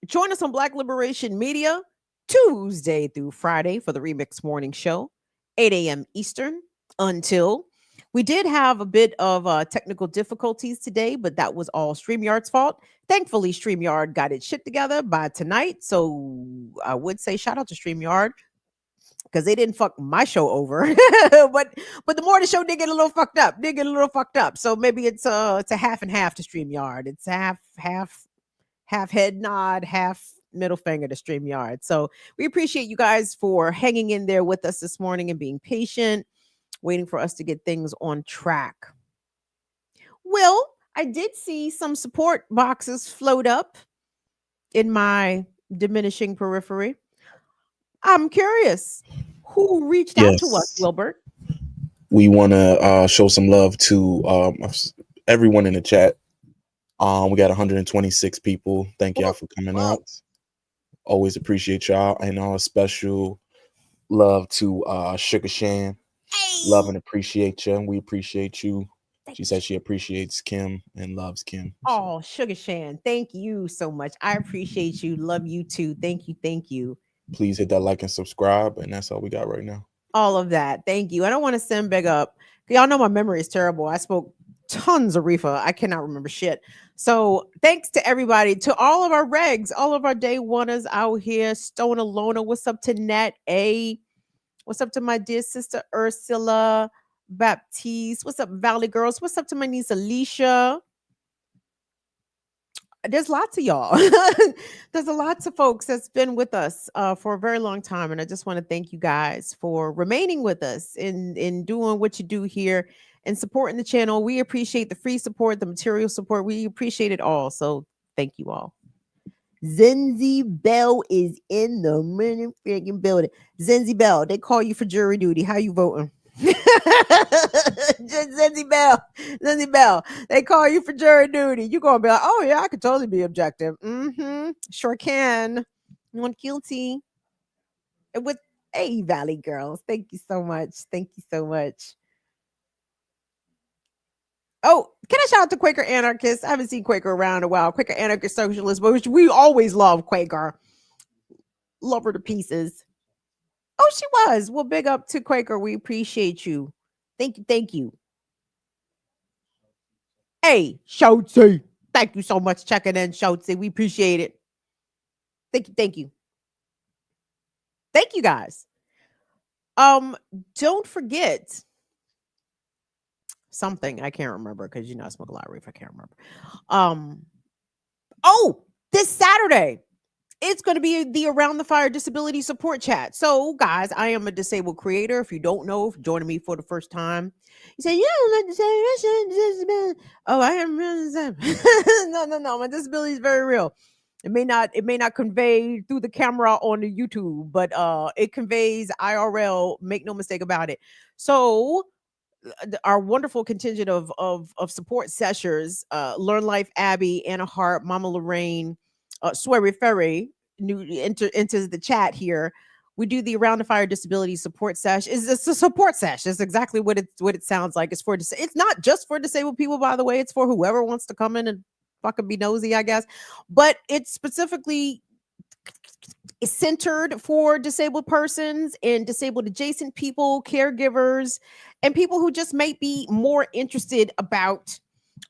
join us on Black Liberation Media Tuesday through Friday for the Remix Morning Show, 8 a.m. Eastern until. We did have a bit of technical difficulties today, but that was all StreamYard's fault. Thankfully, StreamYard got its shit together by tonight. So I would say shout out to StreamYard because they didn't fuck my show over. but the morning show did get a little fucked up. So maybe it's a half and half to StreamYard. It's half head nod, half middle finger to StreamYard. So we appreciate you guys for hanging in there with us this morning and being patient, waiting for us to get things on track. Well, I did see some support boxes float up in my diminishing periphery. I'm curious, who reached out to us, Wilbert? We want to show some love to everyone in the chat. We got 126 people. Thank y'all for coming out. Always appreciate y'all. And a special love to Sugar Shan. Hey. Love and appreciate you. We appreciate you. She says she appreciates Kim and loves Kim. Oh, Sugar Shan, thank you so much. I appreciate you. Love you too. Thank you. Please hit that like and subscribe. And that's all we got right now. All of that. Thank you. I don't want to send big up. Y'all know my memory is terrible. I spoke tons of reefer. I cannot remember shit. So thanks to everybody, to all of our regs, all of our day oneers out here. Stone Alona, what's up to Nat A? What's up to my dear sister Ursula Baptiste? What's up, Valley Girls? What's up to my niece Alicia? There's lots of y'all. There's a lots of folks that's been with us for a very long time. And I just want to thank you guys for remaining with us in doing what you do here and supporting the channel. We appreciate the free support, the material support. We appreciate it all. So thank you all. Zenzi Bell is in the freaking building. Zenzi Bell, they call you for jury duty. How you voting? Zenzi Bell, they call you for jury duty. You're gonna be like, oh yeah, I could totally be objective. Sure can. You want guilty? With Valley Girls. Thank you so much. Oh, can I shout out to Quaker Anarchist? I haven't seen Quaker around in a while. Quaker Anarchist Socialist, but we always love Quaker. Love her to pieces. Oh, she was. Well, big up to Quaker. We appreciate you. Thank you. Hey, Shotzi. Thank you so much checking in, Shotzi. We appreciate it. Thank you. Thank you, guys. Don't forget something. I can't remember because I smoke a lot of reefer. I can't remember. This Saturday, it's going to be the Around the Fire Disability Support Chat. So, guys, I am a disabled creator. If you don't know, if you're joining me for the first time, you say, oh, I am really disabled. No, my disability is very real. It may not convey through the camera on the YouTube, but it conveys IRL. Make no mistake about it. So, our wonderful contingent of support seshers, Learn Life Abby, Anna Hart, Mama Lorraine, Swery Ferry enters the chat here. We do the Around the Fire Disability Support Sesh. It's a support sesh. It's exactly what it sounds like. It's not just for disabled people, by the way. It's for whoever wants to come in and fucking be nosy, I guess. But it's specifically is centered for disabled persons and disabled adjacent people, caregivers, and people who just might be more interested about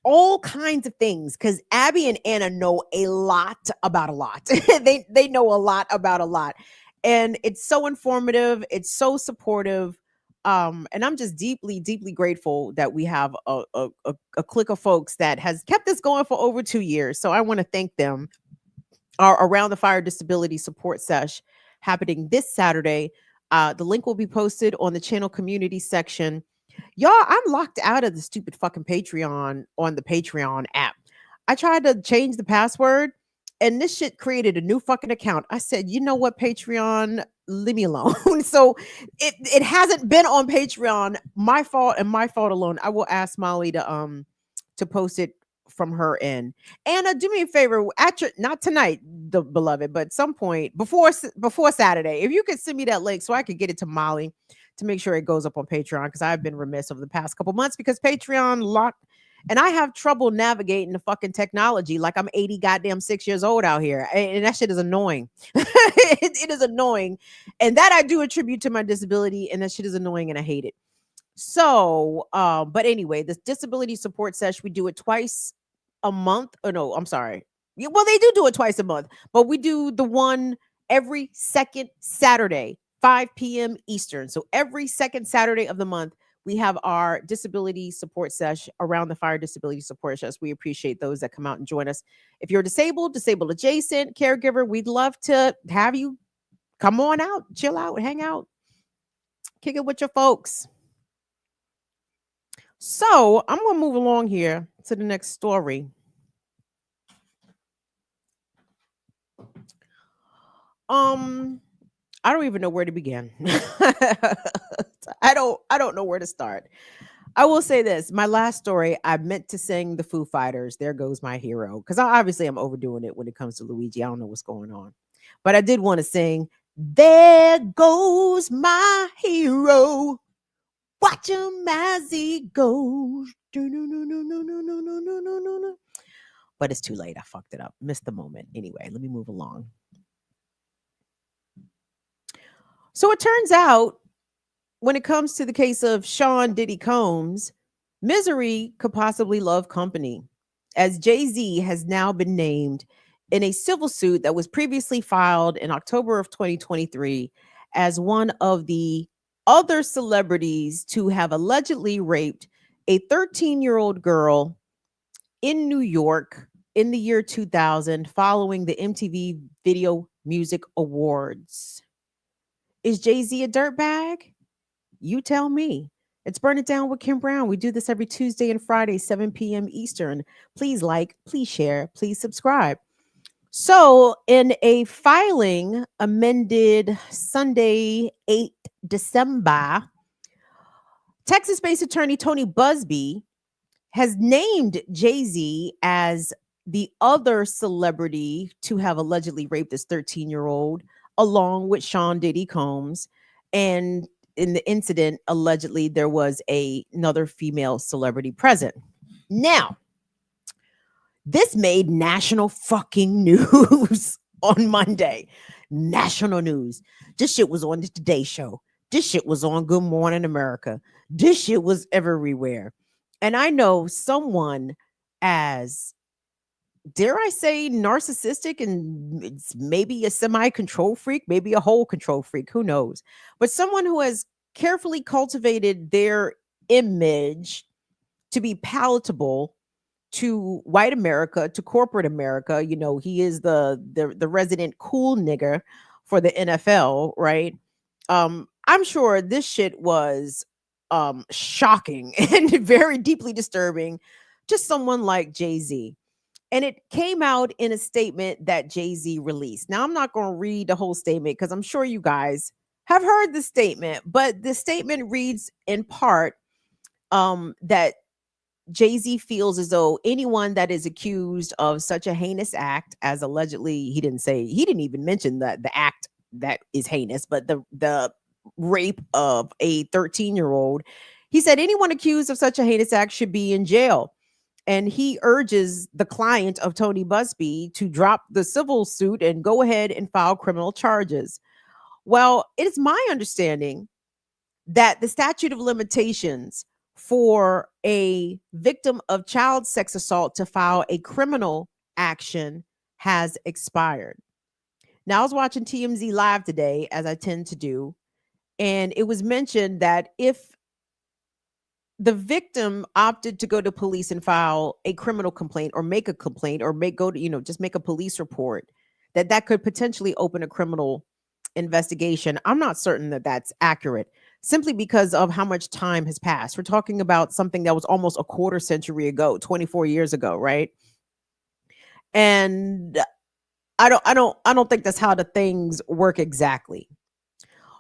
all kinds of things, because Abby and Anna know a lot about a lot. They know a lot about a lot. And it's so informative, it's so supportive. And I'm just deeply, deeply grateful that we have a clique of folks that has kept this going for over 2 years. So I want to thank them. Our Around the Fire Disability Support Sesh happening this Saturday. The link will be posted on the channel community section. Y'all, I'm locked out of the stupid fucking Patreon on the Patreon app. I tried to change the password and this shit created a new fucking account. I said, you know what, Patreon, leave me alone. So it hasn't been on Patreon. My fault and my fault alone. I will ask Molly to post it from her end. Anna, do me a favor, not tonight, the beloved, but some point before Saturday, if you could send me that link so I could get it to Molly to make sure it goes up on Patreon, because I've been remiss over the past couple months because Patreon locked, and I have trouble navigating the fucking technology like I'm 80 goddamn 6 years old out here, and that shit is annoying. It is annoying, and that I do attribute to my disability, and that shit is annoying, and I hate it. So, but anyway, this disability support session, we do it twice a month. Oh no, I'm sorry. Yeah, well, they do it twice a month, but we do the one every second Saturday, 5 p.m. Eastern. So every second Saturday of the month, we have our disability support session, Around the Fire Disability Support Session. We appreciate those that come out and join us. If you're disabled adjacent, caregiver, we'd love to have you come on out, chill out, hang out, kick it with your folks. So I'm going to move along here to the next story. I don't even know where to begin. I don't know where to start. I will say this. My last story, I meant to sing the Foo Fighters, There Goes My Hero, because obviously I'm overdoing it when it comes to Luigi. I don't know what's going on. But I did want to sing, There Goes My Hero. Watch him as he goes. But it's too late. I fucked it up. Missed the moment. Anyway, let me move along. So it turns out, when it comes to the case of Sean Diddy Combs, misery could possibly love company, as Jay-Z has now been named in a civil suit that was previously filed in October of 2023 as one of the other celebrities to have allegedly raped a 13-year-old girl in New York in the year 2000 following the MTV Video Music Awards. Is Jay-Z a dirtbag? You tell me. It's Burn It Down with Kim Brown. We do this every Tuesday and Friday, 7 p.m. Eastern. Please like, please share, please subscribe. So in a filing amended Sunday, 8 December, Texas-based attorney Tony Busby has named Jay-Z as the other celebrity to have allegedly raped this 13-year-old, along with Sean Diddy Combs. And in the incident, allegedly, there was another female celebrity present. Now, this made national fucking news on Monday. National news. This shit was on the Today Show. This shit was on Good Morning America. This shit was everywhere. And I know someone as, dare I say, narcissistic, and it's maybe a semi-control freak, maybe a whole control freak, who knows? But someone who has carefully cultivated their image to be palatable to white America, to corporate America. You know, he is the resident cool nigger for the NFL, right? I'm sure this shit was shocking and very deeply disturbing to someone like Jay-Z. And it came out in a statement that Jay-Z released. Now, I'm not going to read the whole statement because I'm sure you guys have heard the statement, but the statement reads in part that Jay-Z feels as though anyone that is accused of such a heinous act as allegedly, he didn't even mention that the act that is heinous, but the rape of a 13-year-old, he said anyone accused of such a heinous act should be in jail. and he urges the client of Tony Busby to drop the civil suit and go ahead and file criminal charges. Well, it is my understanding that the statute of limitations for a victim of child sex assault to file a criminal action has expired. Now, I was watching TMZ Live today, as I tend to do, and it was mentioned that if the victim opted to go to police and file a criminal complaint or make a complaint or just make a police report, that could potentially open a criminal investigation. I'm not certain that that's accurate, simply because of how much time has passed. We're talking about something that was almost a quarter century ago, 24 years ago, right? And I don't think that's how the things work exactly.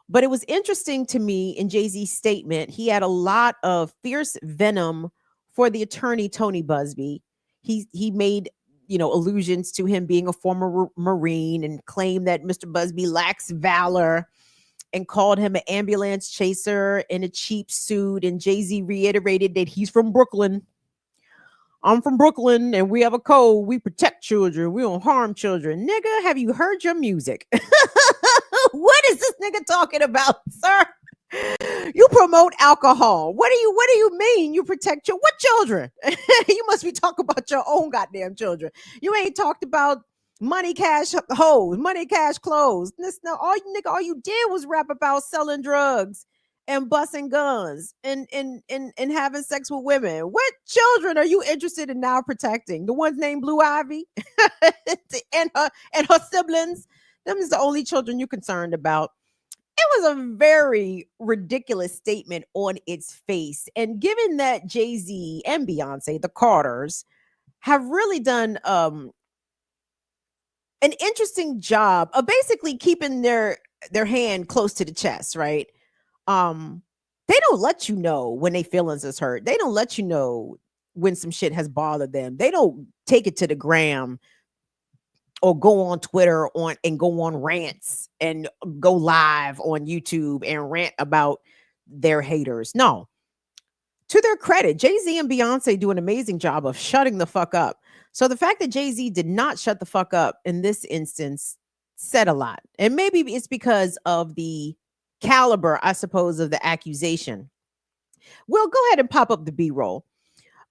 But it was interesting to me in Jay-Z's statement. He had a lot of fierce venom for the attorney Tony Busby. He made allusions to him being a former Marine and claimed that Mr. Busby lacks valor, and called him an ambulance chaser in a cheap suit. And Jay-Z reiterated that he's from Brooklyn. I'm from Brooklyn and we have a code. We protect children. We don't harm children. Nigga, have you heard your music? What is this nigga talking about, sir? You promote alcohol. What do you mean you protect your what children? You must be talking about your own goddamn children. You ain't talked about money, cash, hoes, money, cash, clothes. All you did was rap about selling drugs and busting guns and having sex with women. What children are you interested in now protecting? The ones named Blue Ivy and her siblings. Them is the only children you're concerned about. It was a very ridiculous statement on its face. And given that Jay-Z and Beyonce, the Carters, have really done an interesting job of basically keeping their hand close to the chest, right? They don't let you know when their feelings is hurt. They don't let you know when some shit has bothered them. They don't take it to the gram or go on Twitter and go on rants and go live on YouTube and rant about their haters. No. To their credit, Jay-Z and Beyonce do an amazing job of shutting the fuck up. So the fact that Jay-Z did not shut the fuck up in this instance said a lot. And maybe it's because of the caliber, I suppose, of the accusation. We'll go ahead and pop up the B-roll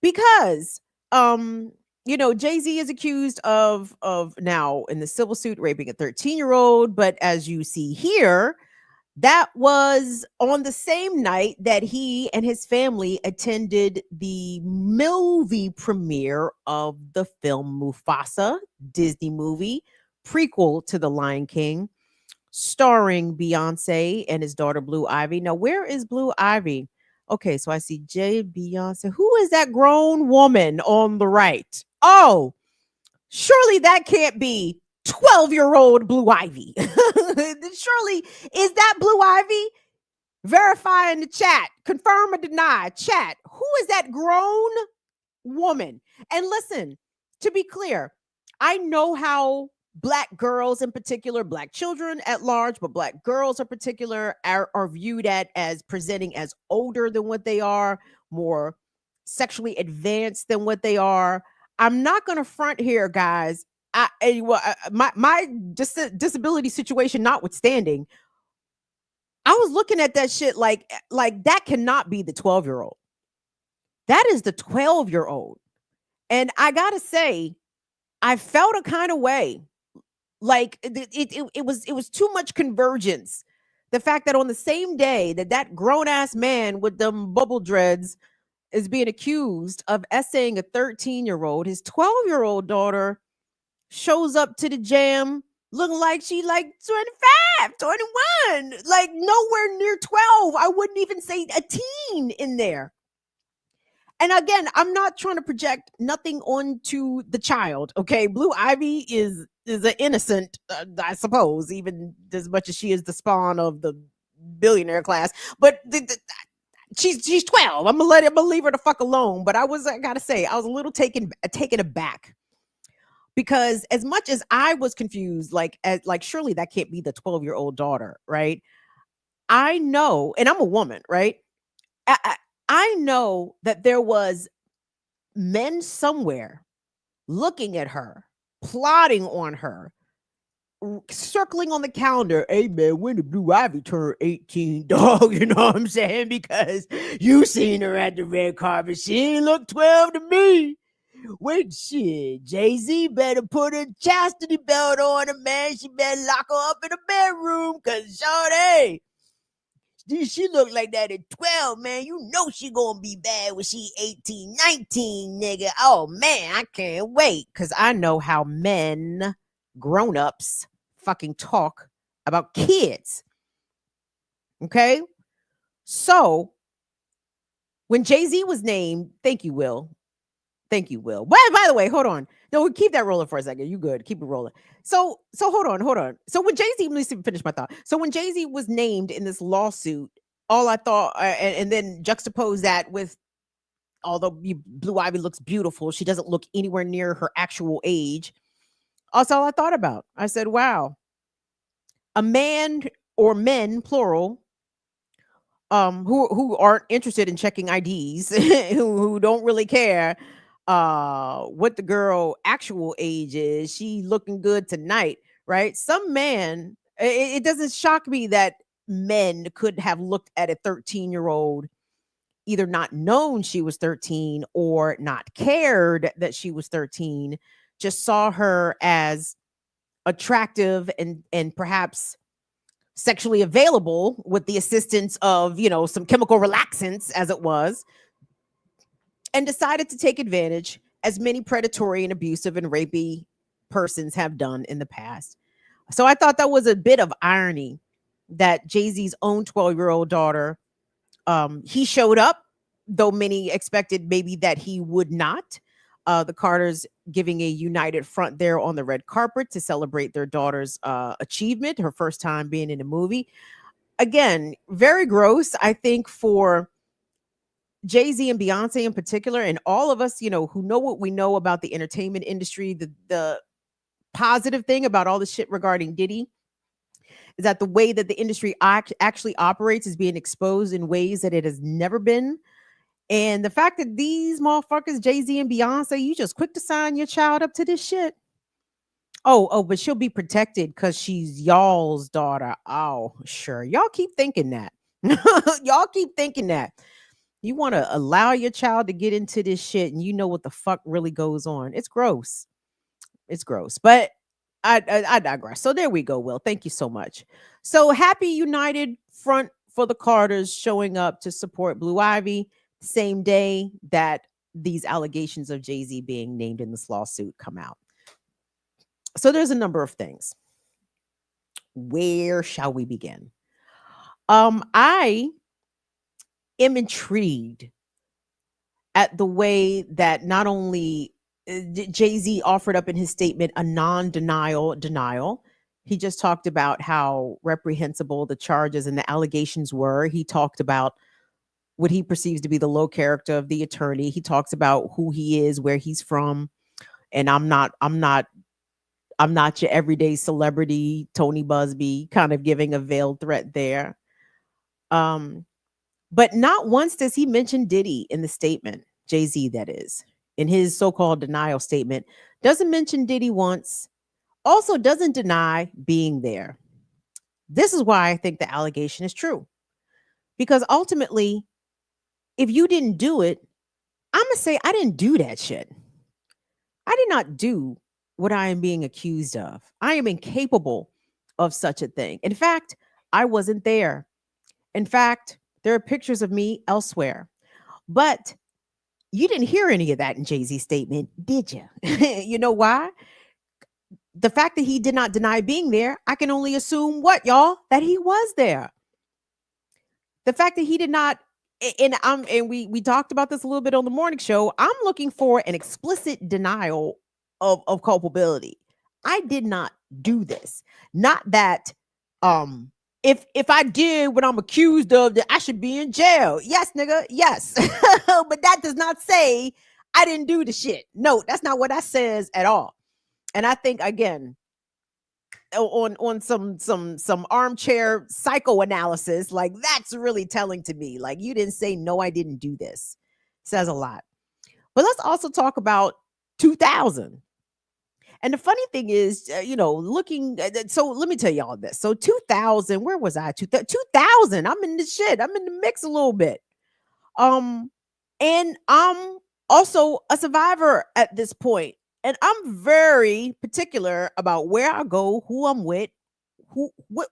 because Jay-Z is accused of now in the civil suit raping a 13-year-old, but as you see here, that was on the same night that he and his family attended the movie premiere of the film Mufasa, Disney movie, prequel to The Lion King, starring Beyonce and his daughter Blue Ivy. Now, where is Blue Ivy? Okay, so I see Jay, Beyonce. Who is that grown woman on the right? Oh, surely that can't be 12-year-old Blue Ivy. Surely, is that Blue Ivy? Verify in the chat. Confirm or deny. Chat. Who is that grown woman? And listen, to be clear, I know how Black girls in particular, Black children at large, but Black girls in particular are viewed as presenting as older than what they are, more sexually advanced than what they are. I'm not going to front here, guys. My disability situation notwithstanding, I was looking at that shit like that cannot be the 12-year-old. That is the 12-year-old. And I got to say, I felt a kind of way. Like it was too much convergence. The fact that on the same day that grown ass man with them bubble dreads is being accused of essaying a 13-year-old, his 12-year-old daughter shows up to the jam looking like she like 25, 21, like nowhere near 12. I wouldn't even say a teen in there. And again, I'm not trying to project nothing onto the child. Okay, Blue Ivy is an innocent, I suppose, even as much as she is the spawn of the billionaire class. But she's 12. I'm gonna leave her the fuck alone. But I gotta say, I was a little taken aback because as much as I was confused, like surely that can't be the 12-year-old daughter, right? I know, and I'm a woman, right? I know that there was men somewhere looking at her, plotting on her, circling on the calendar. Hey man, when did Blue Ivy turn 18, dog? You know what I'm saying? Because you seen her at the red carpet. She ain't look 12 to me. Wait, shit. Jay-Z better put a chastity belt on her, man. She better lock her up in a bedroom. Cause shorty, she look like that at 12, man. You know she gonna be bad when she 18, 19, nigga. Oh man, I can't wait. Cause I know how men, grown-ups, fucking talk about kids. Okay? So when Jay-Z was named, thank you, Will. Thank you, Will. By the way, hold on. No, keep that rolling for a second. You good. Keep it rolling. So hold on. So when Jay-Z, let me finish my thought. So when Jay-Z was named in this lawsuit, all I thought, and then juxtapose that with, although Blue Ivy looks beautiful, she doesn't look anywhere near her actual age. That's all I thought about. I said, wow, a man or men, plural, who aren't interested in checking IDs, who don't really care what the girl actual age is. She looking good tonight, right? Some man, it doesn't shock me that men could have looked at a 13-year-old, either not known she was 13 or not cared that she was 13, just saw her as attractive and perhaps sexually available with the assistance of, some chemical relaxants as it was, and decided to take advantage, as many predatory and abusive and rapey persons have done in the past. So I thought that was a bit of irony that Jay-Z's own 12-year-old daughter, he showed up, though many expected maybe that he would not. The Carters giving a united front there on the red carpet to celebrate their daughter's achievement, her first time being in a movie. Again, very gross, I think, for Jay-Z and Beyonce in particular, and all of us, who know what we know about the entertainment industry. The positive thing about all the shit regarding Diddy is that the way that the industry actually operates is being exposed in ways that it has never been. And the fact that these motherfuckers, Jay-Z and Beyonce, you just quick to sign your child up to this shit. Oh, but she'll be protected because she's y'all's daughter. Oh, sure. Y'all keep thinking that. Y'all keep thinking that. You want to allow your child to get into this shit and you know what the fuck really goes on. It's gross. It's gross. But I digress. So there we go, Will. Thank you so much. So happy united front for the Carters showing up to support Blue Ivy, same day that these allegations of Jay-Z being named in this lawsuit come out. So there's a number of things. Where shall we begin? I am intrigued at the way that not only Jay-Z offered up in his statement a denial. He just talked about how reprehensible the charges and the allegations were. He talked about what he perceives to be the low character of the attorney. He talks about who he is, where he's from, and I'm not your everyday celebrity, Tony Busby, kind of giving a veiled threat there. But not once does he mention Diddy in the statement, Jay-Z that is, in his so-called denial statement. Doesn't mention Diddy once, also doesn't deny being there. This is why I think the allegation is true. Because ultimately, if you didn't do it, I'm going to say I didn't do that shit. I did not do what I am being accused of. I am incapable of such a thing. In fact, I wasn't there. In fact, there are pictures of me elsewhere. But you didn't hear any of that in Jay-Z's statement, did you? You know why? The fact that he did not deny being there, I can only assume what, y'all? That he was there. The fact that he did not, and we talked about this a little bit on the morning show. I'm looking for an explicit denial of culpability. I did not do this. Not that if I did what I'm accused of, that I should be in jail. Yes, nigga, yes. But that does not say I didn't do the shit. No, that's not what that says at all. And I think, again, on some armchair psychoanalysis, like, that's really telling to me. Like, you didn't say, no, I didn't do this. Says a lot. But let's also talk about 2000. And the funny thing is, looking. So let me tell y'all this. So 2000, where was I? 2000. I'm in the shit. I'm in the mix a little bit. And I'm also a survivor at this point, and I'm very particular about where I go, who I'm with,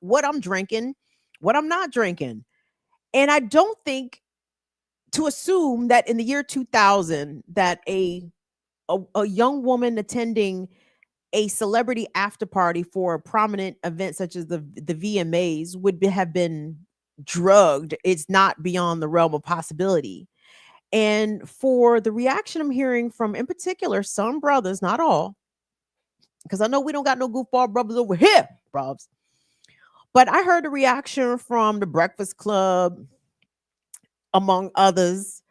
what I'm drinking, what I'm not drinking. And I don't think to assume that in the year 2000 that a young woman attending a celebrity after party for a prominent event such as the VMAs have been drugged. It's not beyond the realm of possibility. And for the reaction I'm hearing from, in particular, some brothers, not all, because I know we don't got no goofball brothers over here, bros. But I heard a reaction from the Breakfast Club, among others.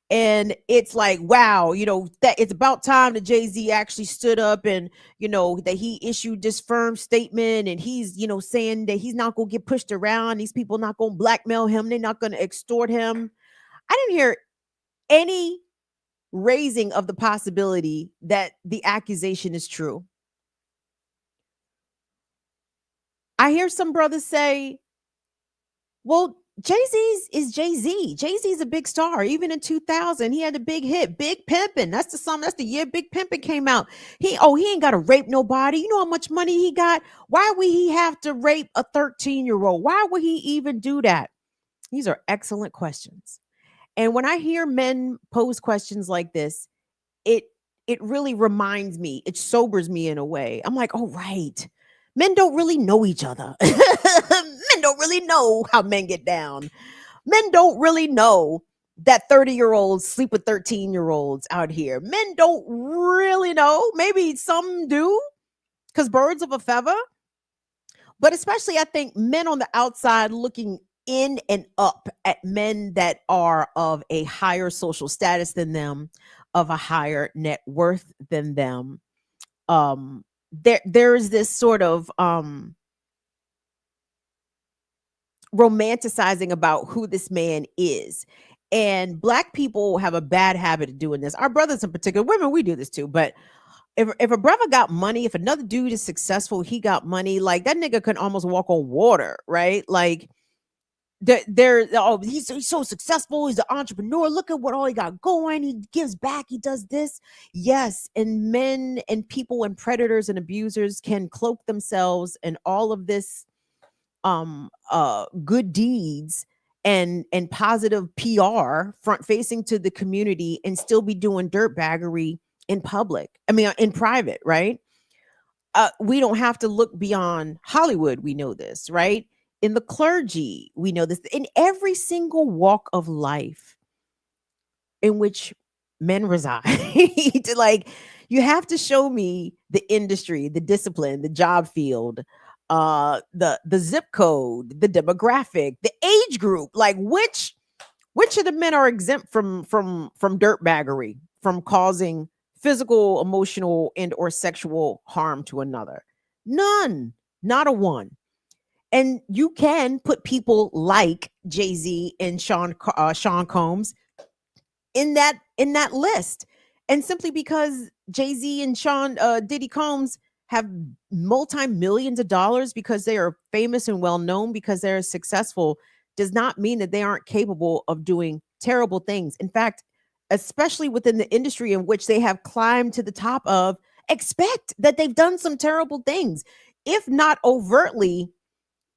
And it's like, wow, that it's about time that Jay-Z actually stood up and, that he issued this firm statement, and he's, saying that he's not going to get pushed around. These people not going to blackmail him. They're not going to extort him. I didn't hear any raising of the possibility that the accusation is true. I hear some brothers say, well, Jay-Z's is Jay-Z. Jay-Z's a big star. Even in 2000, he had a big hit, Big Pimpin'. That's the year Big Pimpin' came out. He ain't got to rape nobody. You know how much money he got? Why would he have to rape a 13-year-old? Why would he even do that? These are excellent questions. And when I hear men pose questions like this, it really reminds me, it sobers me in a way. I'm like, oh, right. Men don't really know each other. Men don't really know how men get down. Men don't really know that 30-year-olds sleep with 13-year-olds out here. Men don't really know. Maybe some do, because birds of a feather. But especially, I think men on the outside looking in and up at men that are of a higher social status than them, of a higher net worth than them. There is this sort of romanticizing about who this man is. And Black people have a bad habit of doing this. Our brothers in particular, women, we do this too. But if a brother got money, if another dude is successful, he got money, like that nigga can almost walk on water, right? Like he's so successful. He's an entrepreneur. Look at what all he got going. He gives back. He does this. Yes. And men and people and predators and abusers can cloak themselves in all of this good deeds and positive PR front facing to the community and still be doing dirtbaggery in public. I mean, in private, right? We don't have to look beyond Hollywood. We know this, right? In the clergy, we know this. In every single walk of life in which men reside, like, you have to show me the industry, the discipline, the job field, the zip code, the demographic, the age group. Like, which of the men are exempt from dirtbaggery, from causing physical, emotional, and or sexual harm to another? None, not a one. And you can put people like Jay-Z and Sean Combs in that list. And simply because Jay-Z and Diddy Combs have multi-millions of dollars because they are famous and well known, because they're successful, does not mean that they aren't capable of doing terrible things. In fact, especially within the industry in which they have climbed to the top of, expect that they've done some terrible things, if not overtly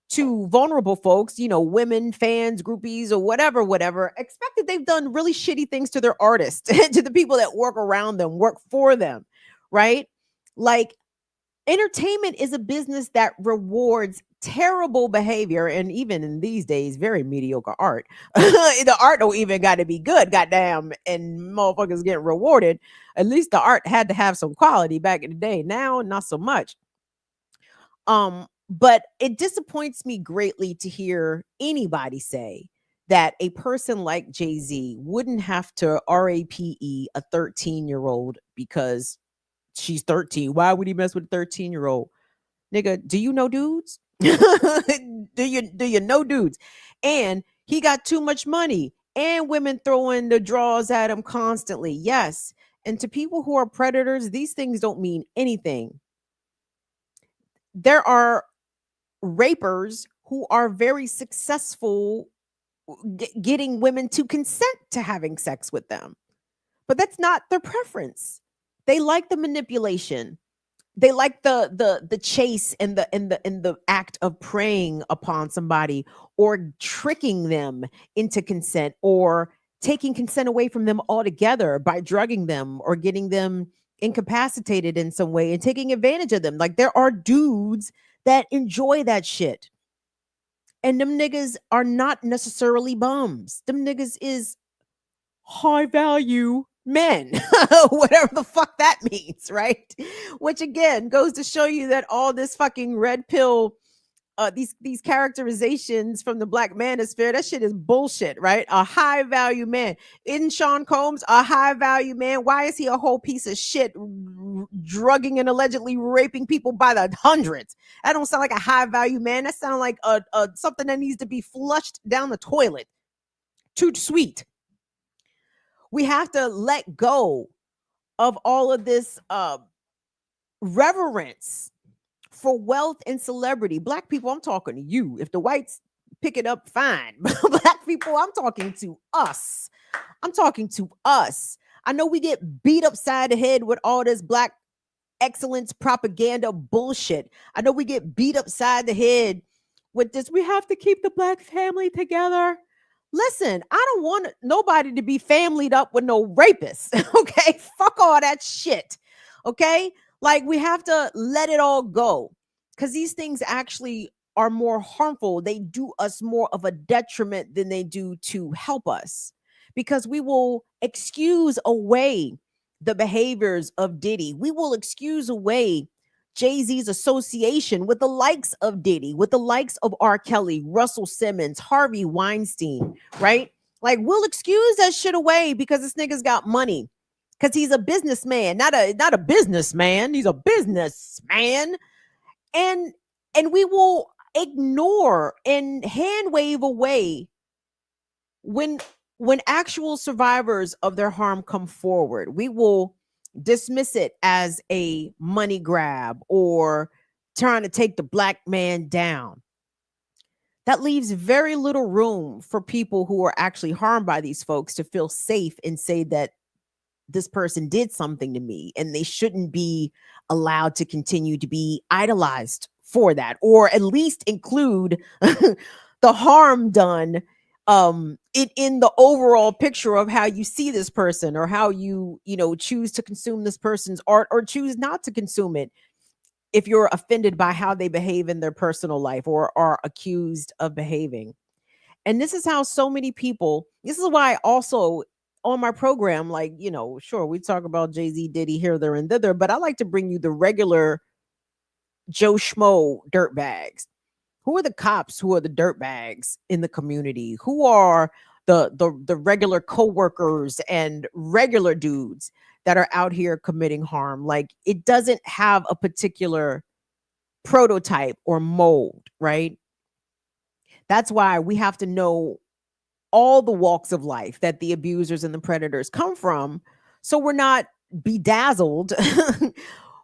to vulnerable folks, women, fans, groupies, or whatever, expect that they've done really shitty things to their artists, to the people that work around them, work for them, right? Like, entertainment is a business that rewards terrible behavior, and even in these days, very mediocre art. The art don't even got to be good, goddamn, and motherfuckers get rewarded. At least the art had to have some quality back in the day. Now, not so much. But it disappoints me greatly to hear anybody say that a person like Jay-Z wouldn't have to RAPE a 13-year-old because she's 13. Why would he mess with a 13-year-old? Nigga, do you know dudes? do you know dudes? And he got too much money. and women throwing the draws at him constantly. Yes. And to people who are predators, these things don't mean anything. There are rapers who are very successful getting women to consent to having sex with them, but that's not their preference. They like the manipulation. They like the chase and the act of preying upon somebody or tricking them into consent or taking consent away from them altogether by drugging them or getting them incapacitated in some way and taking advantage of them. Like there are dudes that enjoy that shit. And them niggas are not necessarily bums. Them niggas is high value men, whatever the fuck that means, right? Which again goes to show you that all this fucking red pill, these characterizations from the black manosphere, that shit is bullshit, right? A high value man. Isn't Sean Combs a high value man? Why is he a whole piece of shit, drugging and allegedly raping people by the hundreds? That don't sound like a high value man. That sounds like a something that needs to be flushed down the toilet. Too sweet. We have to let go of all of this reverence for wealth and celebrity. Black people, I'm talking to you. If the whites pick it up, fine. Black people, I'm talking to us. I'm talking to us. I know we get beat upside the head with all this black excellence propaganda bullshit. I know we get beat upside the head with this. We have to keep the black family together. Listen, I don't want nobody to be familyed up with no rapists. Okay. Fuck all that shit. Okay. Like we have to let it all go because these things actually are more harmful. They do us more of a detriment than they do to help us because we will excuse away the behaviors of Diddy. We will excuse away Jay-Z's association with the likes of Diddy, with the likes of R. Kelly, Russell Simmons, Harvey Weinstein, right? Like we'll excuse that shit away because this nigga's got money. Because he's a businessman, not a businessman. He's a businessman. And we will ignore and hand wave away when actual survivors of their harm come forward. We will dismiss it as a money grab or trying to take the black man down. That leaves very little room for people who are actually harmed by these folks to feel safe and say that this person did something to me and they shouldn't be allowed to continue to be idolized for that, or at least include the harm done in the overall picture of how you see this person or how you choose to consume this person's art or choose not to consume it if you're offended by how they behave in their personal life or are accused of behaving. And this is how so many people, this is why also on my program, like, sure, we talk about Jay-Z, Diddy here, there, and thither, but I like to bring you the regular Joe Schmo dirtbags. Who are the cops? Who are the dirtbags in the community? Who are the regular co-workers and regular dudes that are out here committing harm? Like it doesn't have a particular prototype or mold, right? That's why we have to know all the walks of life that the abusers and the predators come from, so we're not bedazzled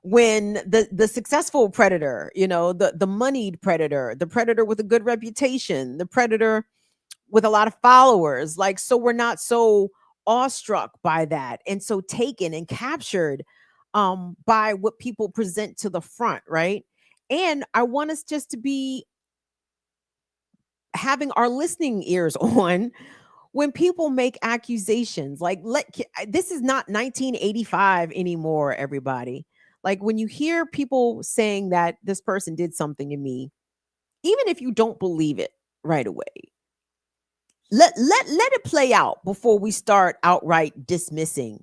when the successful predator, the moneyed predator, the predator with a good reputation, the predator with a lot of followers, like, so we're not so awestruck by that and so taken and captured by what people present to the front, right? And I want us just to be having our listening ears on when people make accusations. Like, this is not 1985 anymore, everybody. Like when you hear people saying that this person did something to me, even if you don't believe it right away, let it play out before we start outright dismissing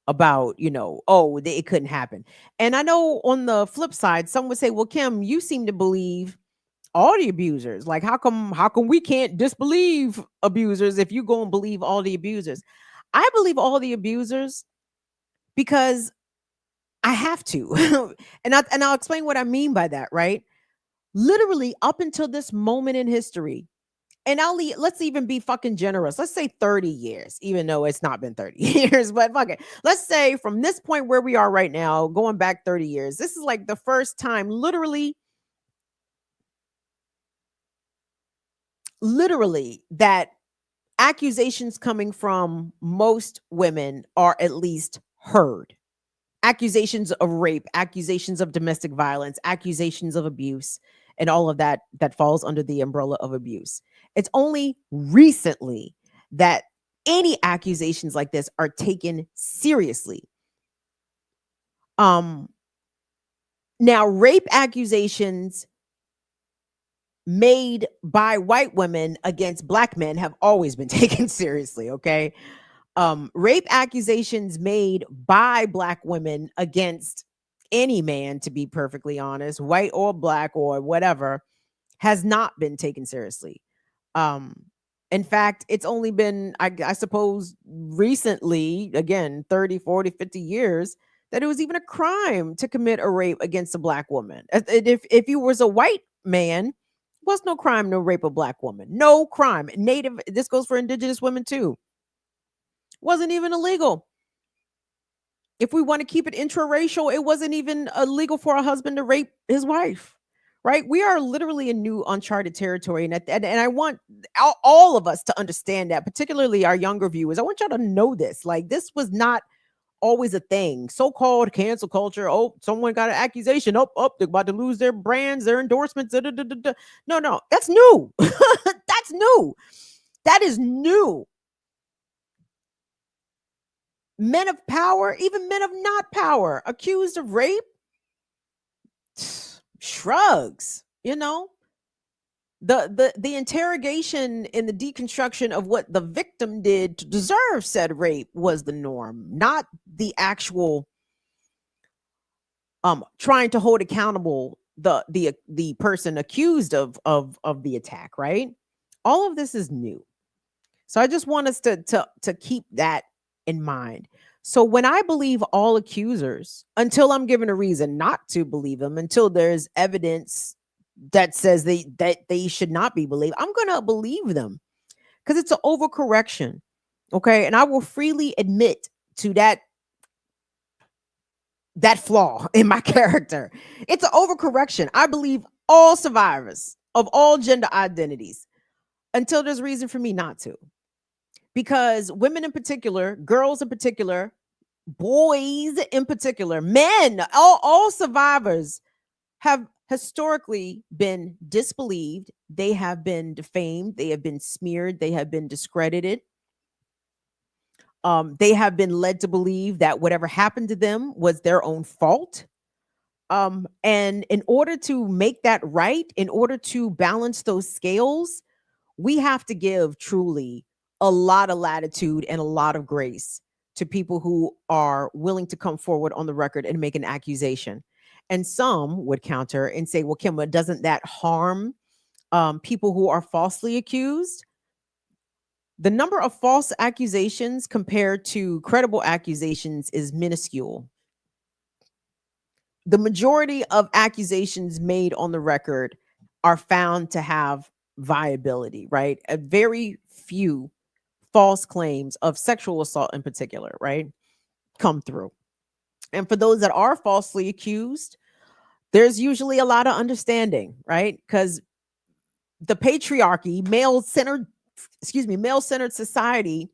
about, it couldn't happen. And I know on the flip side, some would say, well, Kim, you seem to believe all the abusers. Like, how come we can't disbelieve abusers if you go and believe all the abusers? I believe all the abusers because I have to. and I'll explain what I mean by that, right? Literally up until this moment in history, and let's even be fucking generous. Let's say 30 years, even though it's not been 30 years, but fuck it. Let's say from this point where we are right now, going back 30 years, this is like the first time literally that accusations coming from most women are at least heard. Accusations of rape, accusations of domestic violence, accusations of abuse, and all of that falls under the umbrella of abuse. It's only recently that any accusations like this are taken seriously. Now rape accusations made by white women against black men have always been taken seriously, okay? Rape accusations made by black women against any man, to be perfectly honest, white or black or whatever, has not been taken seriously. In fact, it's only been, I suppose, recently, again, 30, 40, 50 years, that it was even a crime to commit a rape against a black woman. If you was a white man, was no crime to rape a black woman. No crime. Native, this goes for indigenous women too. Wasn't even illegal. If we want to keep it intraracial, it wasn't even illegal for a husband to rape his wife, right? We are literally in new uncharted territory. And I want all of us to understand that, particularly our younger viewers. I want y'all to know this. Like, this was not always a thing. So-called cancel culture. Oh, someone got an accusation. Oh, they're about to lose their brands, their endorsements. No, that's new. That's new. That is new. Men of power, even men of not power, accused of rape, shrugs, you know. The interrogation and the deconstruction of what the victim did to deserve said rape was the norm, not the actual trying to hold accountable the person accused of the attack, right? All of this is new. So I just want us to keep that in mind. So when I believe all accusers, until I'm given a reason not to believe them, until there's evidence that says that they should not be believed, I'm going to believe them because it's an overcorrection. Okay. And I will freely admit to that flaw in my character. It's an overcorrection. I believe all survivors of all gender identities until there's reason for me not to. Because women in particular, girls in particular, boys in particular, men, all survivors have historically been disbelieved. They have been defamed. They have been smeared. They have been discredited. They have been led to believe that whatever happened to them was their own fault. And in order to make that right, in order to balance those scales, we have to give truly a lot of latitude and a lot of grace to people who are willing to come forward on the record and make an accusation. And some would counter and say, well, Kimba, doesn't that harm people who are falsely accused? The number of false accusations compared to credible accusations is minuscule. The majority of accusations made on the record are found to have viability, right? A very few false claims of sexual assault in particular, right, come through. And for those that are falsely accused, there's usually a lot of understanding, right? Because the patriarchy, male-centered society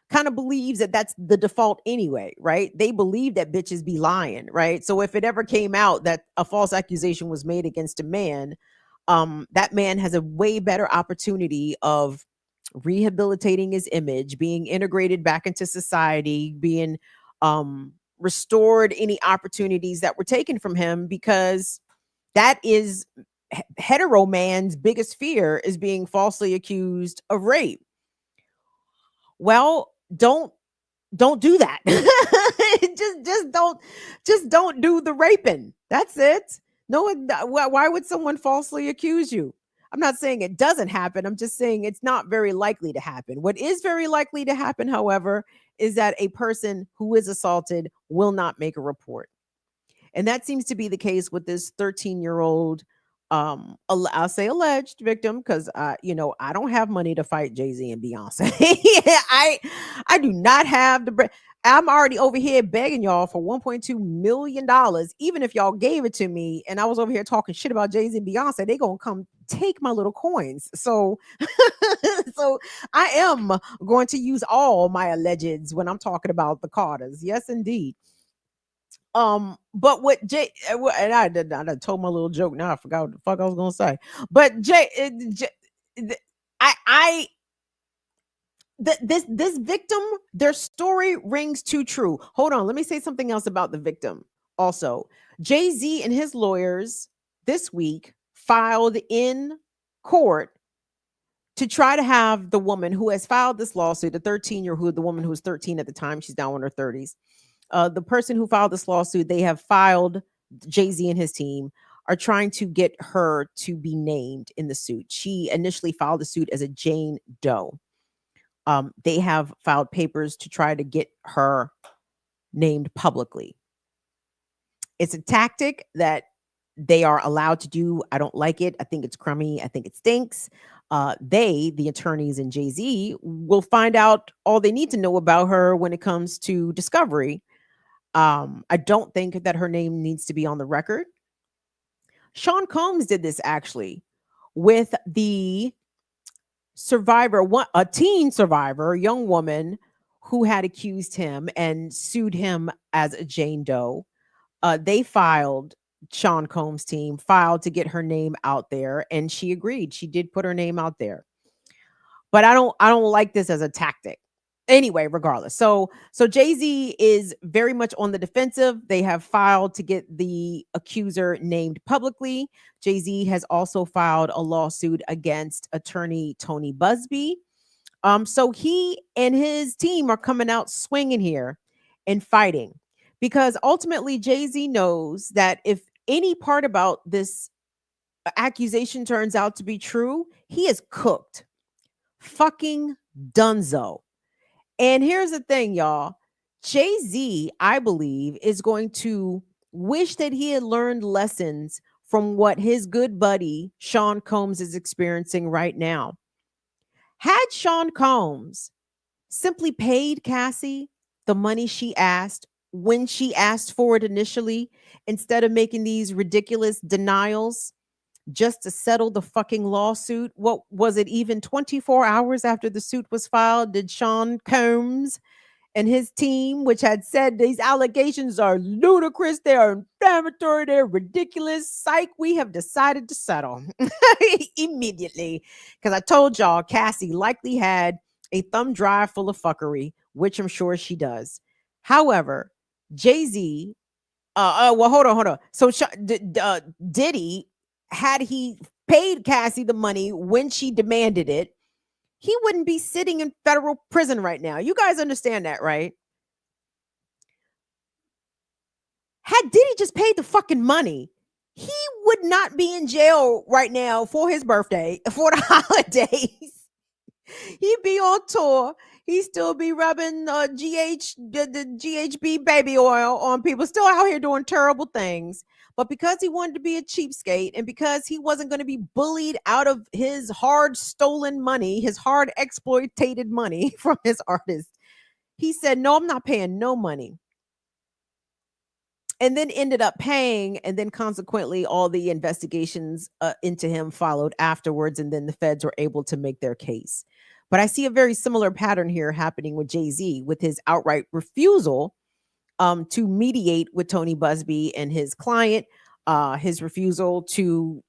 kind of believes that that's the default anyway, right? They believe that bitches be lying, right? So if it ever came out that a false accusation was made against a man, that man has a way better opportunity of rehabilitating his image, being integrated back into society, being restored any opportunities that were taken from him, because that is hetero man's biggest fear, is being falsely accused of rape. Well, don't do that. just don't do the raping. That's it. No, why would someone falsely accuse you? I'm not saying it doesn't happen. I'm just saying it's not very likely to happen. What is very likely to happen, however, is that a person who is assaulted will not make a report. And that seems to be the case with this 13-year-old I'll say alleged victim because I don't have money to fight Jay-Z and Beyonce. I do not have I'm already over here begging y'all for $1.2 million. Even if y'all gave it to me and I was over here talking shit about Jay-Z and Beyonce, they gonna come take my little coins. So so I am going to use all my allegeds when I'm talking about the Carters. Yes, indeed. But what and I done told my little joke. Now I forgot what the fuck I was gonna say. But I this victim, their story rings too true. Hold on, let me say something else about the victim. Also, Jay-Z and his lawyers this week filed in court to try to have the woman who has filed this lawsuit, the 13-year-old, the woman who was 13 at the time, she's now in her 30s. The person who filed this lawsuit, they have filed, Jay-Z and his team are trying to get her to be named in the suit. She initially filed the suit as a Jane Doe. They have filed papers to try to get her named publicly. It's a tactic that they are allowed to do. I don't like it. I think it's crummy. I think it stinks. The attorneys and Jay-Z, will find out all they need to know about her when it comes to discovery. I don't think that her name needs to be on the record. Sean Combs did this actually with the survivor, a teen survivor, a young woman who had accused him and sued him as a Jane Doe. Sean Combs' team filed to get her name out there, and she agreed. She did put her name out there. But I don't like this as a tactic. Anyway, regardless. So Jay-Z is very much on the defensive. They have filed to get the accuser named publicly. Jay-Z has also filed a lawsuit against attorney Tony Busby. So he and his team are coming out swinging here and fighting, because ultimately Jay-Z knows that if any part about this accusation turns out to be true, he is cooked. Fucking dunzo. And here's the thing, y'all. Jay-Z, I believe, is going to wish that he had learned lessons from what his good buddy Sean Combs is experiencing right now. Had Sean Combs simply paid Cassie the money she asked when she asked for it initially, instead of making these ridiculous denials just to settle the fucking lawsuit, what was it, even 24 hours after the suit was filed, did Sean Combs and his team, which had said these allegations are ludicrous, they are inflammatory, they're ridiculous, psych, we have decided to settle immediately. Because I told y'all Cassie likely had a thumb drive full of fuckery, which I'm sure she does. However, Jay-Z, well, hold on. So Diddy, had he paid Cassie the money when she demanded it, he wouldn't be sitting in federal prison right now. You guys understand that, right? Had Diddy just paid the fucking money, he would not be in jail right now for his birthday, for the holidays. He'd be on tour. He'd still be rubbing the GHB baby oil on people, still out here doing terrible things. But because he wanted to be a cheapskate, and because he wasn't going to be bullied out of his hard stolen money, his hard exploited money from his artist, he said, no, I'm not paying no money. And then ended up paying, and then consequently all the investigations into him followed afterwards, and then the feds were able to make their case. But I see a very similar pattern here happening with Jay-Z, with his outright refusal to mediate with Tony Busby and his client, his refusal to,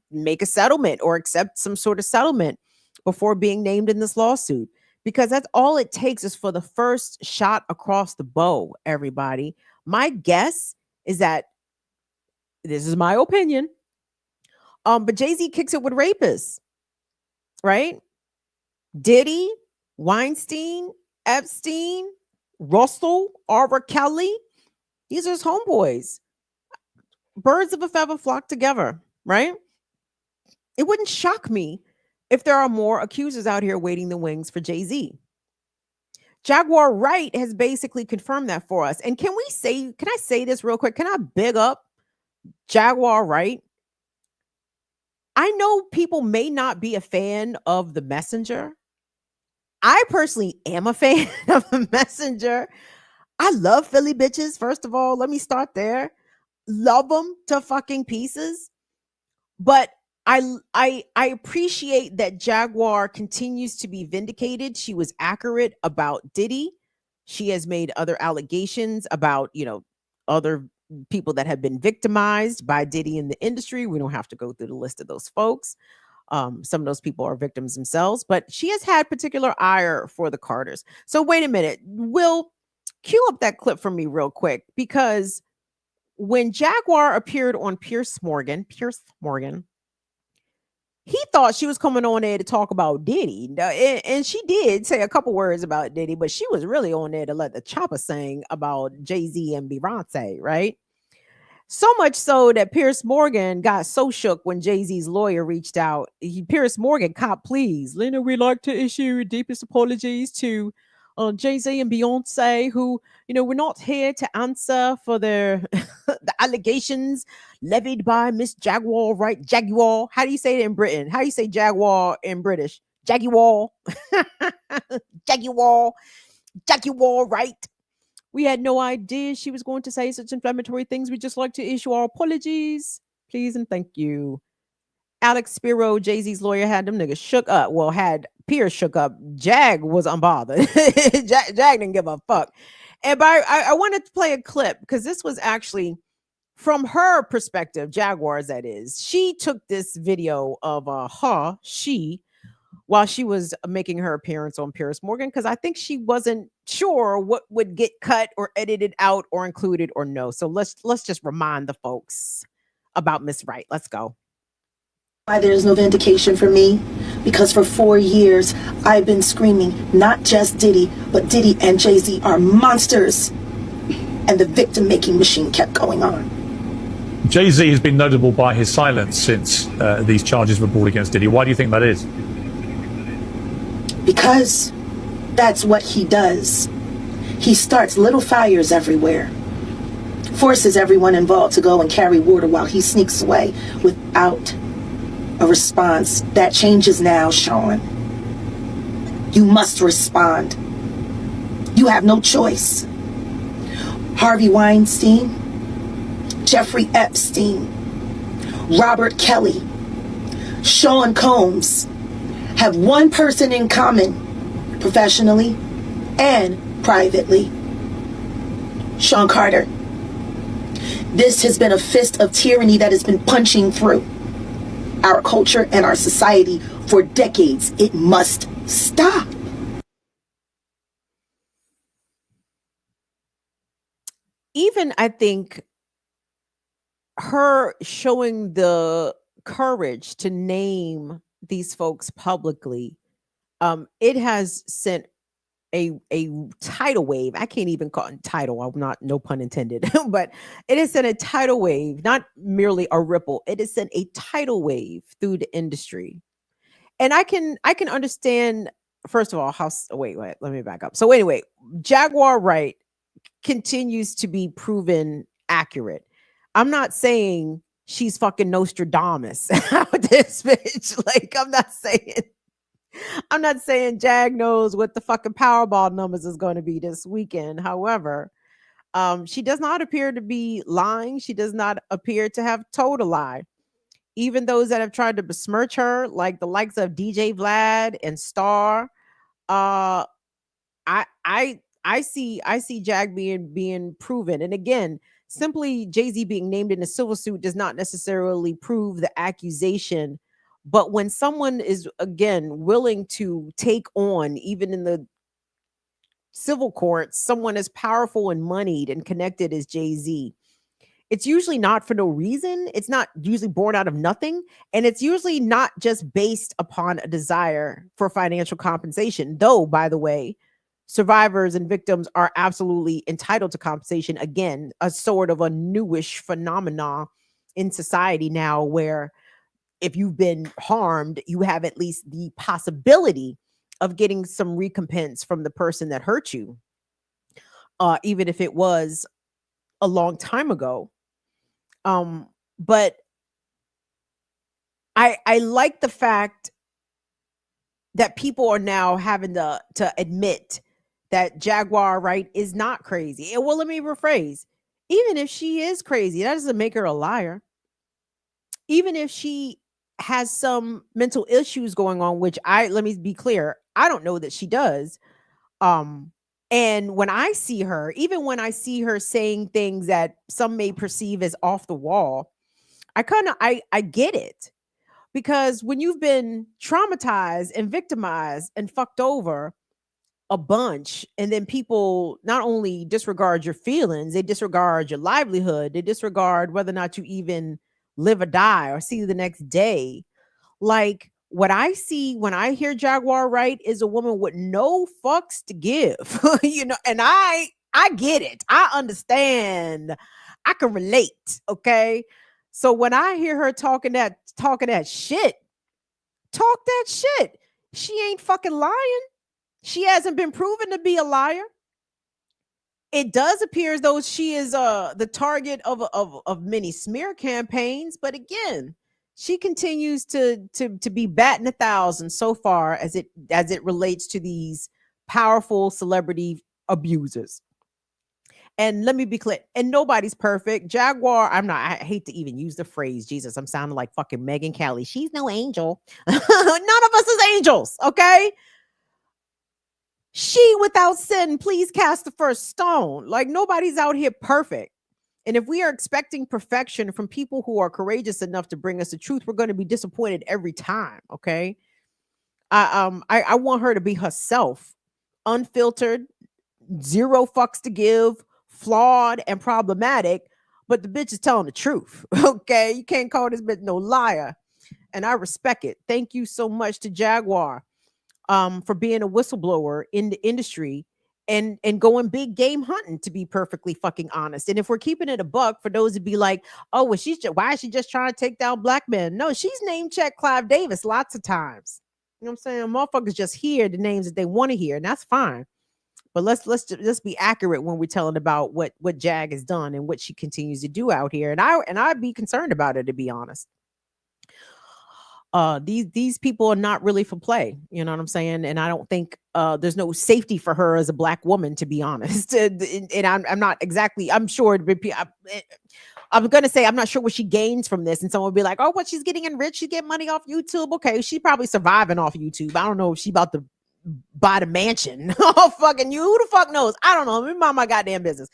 make a settlement or accept some sort of settlement before being named in this lawsuit. Because that's all it takes is for the first shot across the bow, everybody. My guess is that, this is my opinion, but Jay-Z kicks it with rapists, right? Diddy, Weinstein, Epstein, Russell, R. Kelly, these are his homeboys. Birds of a feather flock together, right? It wouldn't shock me if there are more accusers out here waiting the wings for Jay-Z. Jaguar Wright has basically confirmed that for us. And can I say this real quick? Can I big up Jaguar Wright? I know people may not be a fan of the messenger. I personally am a fan of the messenger. I love Philly bitches. First of all, let me start there. Love them to fucking pieces. But I appreciate that Jaguar continues to be vindicated. She was accurate about Diddy. She has made other allegations about, other people that have been victimized by Diddy in the industry. We don't have to go through the list of those folks. Some of those people are victims themselves, but she has had particular ire for the Carters. So wait a minute. Will, cue up that clip for me real quick, because when Jaguar appeared on Pierce Morgan, he thought she was coming on there to talk about Diddy. And she did say a couple words about Diddy, but she was really on there to let the chopper sing about Jay-Z and Beyonce, right? So much so that Pierce Morgan got so shook when Jay-Z's lawyer reached out. Pierce Morgan, cop, please. Lena, we'd like to issue deepest apologies to Jay-Z and Beyonce, who, we're not here to answer for their the allegations levied by Miss Jaguar, right? Jaguar. How do you say it in Britain? How do you say Jaguar in British? Jaguar. Jaguar. Jaguar, right? We had no idea she was going to say such inflammatory things. We'd just like to issue our apologies. Please and thank you. Alex Spiro, Jay-Z's lawyer, had them niggas shook up. Well, had Pierce shook up. Jag was unbothered. Jag didn't give a fuck. And I wanted to play a clip because this was actually from her perspective, Jaguars, that is. She took this video of while she was making her appearance on Pierce Morgan, because I think she wasn't sure what would get cut or edited out or included or no. So let's just remind the folks about Miss Wright. Let's go. Why there's no vindication for me? Because for 4 years, I've been screaming, not just Diddy, but Diddy and Jay-Z are monsters. And the victim-making machine kept going on. Jay-Z has been notable by his silence since these charges were brought against Diddy. Why do you think that is? Because that's what he does. He starts little fires everywhere, forces everyone involved to go and carry water while he sneaks away without a response. That changes now, Sean. You must respond. You have no choice. Harvey Weinstein, Jeffrey Epstein, Robert Kelly, Sean Combs have one person in common, professionally and privately: Sean Carter. This has been a fist of tyranny that has been punching through our culture and our society for decades. It must stop. Even I think her showing the courage to name these folks publicly, it has sent a tidal wave. I can't even call it tidal. I'm not, no pun intended, but it has sent a tidal wave, not merely a ripple. It has sent a tidal wave through the industry. And I can understand, first of all, wait, let me back up. So anyway, Jaguar Wright continues to be proven accurate. I'm not saying she's fucking Nostradamus with this bitch. Like, I'm not saying Jag knows what the fucking Powerball numbers is going to be this weekend. However, she does not appear to be lying. She does not appear to have told a lie. Even those that have tried to besmirch her, like the likes of DJ Vlad and Star, I see Jag being proven. And again, simply Jay-Z being named in a civil suit does not necessarily prove the accusation. But when someone is, again, willing to take on, even in the civil courts, someone as powerful and moneyed and connected as Jay-Z, it's usually not for no reason. It's not usually born out of nothing. And it's usually not just based upon a desire for financial compensation. Though, by the way, survivors and victims are absolutely entitled to compensation. Again, a sort of a newish phenomenon in society now, where if you've been harmed, you have at least the possibility of getting some recompense from the person that hurt you, even if it was a long time ago. But I like the fact that people are now having to admit that Jaguar Wright is not crazy. And well, let me rephrase. Even if she is crazy, that doesn't make her a liar. Even if she has some mental issues going on, which let me be clear, I don't know that she does. And when I see her, even when I see her saying things that some may perceive as off the wall, I get it. Because when you've been traumatized and victimized and fucked over a bunch, and then people not only disregard your feelings, they disregard your livelihood, they disregard whether or not you even live or die or see the next day. Like what I see when I hear Jaguar Wright is a woman with no fucks to give. And I get it. I understand. I can relate, okay? So when I hear her talking that shit, talk that shit. She ain't fucking lying. She hasn't been proven to be a liar. It does appear as though she is the target of many smear campaigns, but again, she continues to be batting 1,000 so far as it relates to these powerful celebrity abusers. And let me be clear, and nobody's perfect. Jaguar, I hate to even use the phrase, Jesus, I'm sounding like fucking Megan Kelly. She's no angel. None of us is angels, okay? She without sin, please cast the first stone. Like nobody's out here perfect. And if we are expecting perfection from people who are courageous enough to bring us the truth, we're going to be disappointed every time, okay? I want her to be herself, unfiltered, zero fucks to give, flawed and problematic, but the bitch is telling the truth. Okay, you can't call this bitch no liar, and I respect it. Thank you so much to Jaguar for being a whistleblower in the industry and going big game hunting, to be perfectly fucking honest. And if we're keeping it a buck, for those to be like, oh well, why is she just trying to take down black men? No, she's name checked Clive Davis lots of times. You know what I'm saying? Motherfuckers just hear the names that they want to hear, and that's fine. But let's be accurate when we're telling about what Jag has done and what she continues to do out here. And I'd be concerned about it, to be honest. These people are not really for play, you know what I'm saying? And I don't think there's no safety for her as a black woman, to be honest. And I'm not exactly, I'm sure I'm gonna say I'm not sure what she gains from this, and someone will be like, oh, what, she's getting enriched, she get money off YouTube. Okay, she's probably surviving off YouTube. I don't know if she about to buy the mansion. Oh, fucking you, who the fuck knows? I don't know. Mind my goddamn business.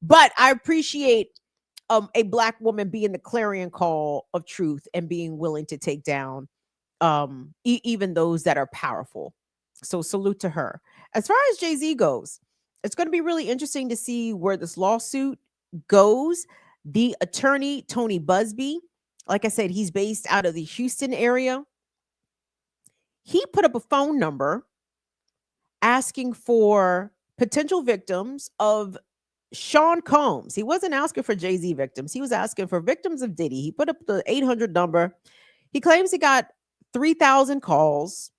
But I appreciate a black woman being the clarion call of truth and being willing to take down even those that are powerful. So salute to her. As far as Jay-Z goes, it's going to be really interesting to see where this lawsuit goes. The attorney, Tony Busby, like I said, he's based out of the Houston area. He put up a phone number asking for potential victims of Sean Combs. He wasn't asking for Jay-Z victims. He was asking for victims of Diddy. He put up the 800 number. He claims he got 3,000 calls.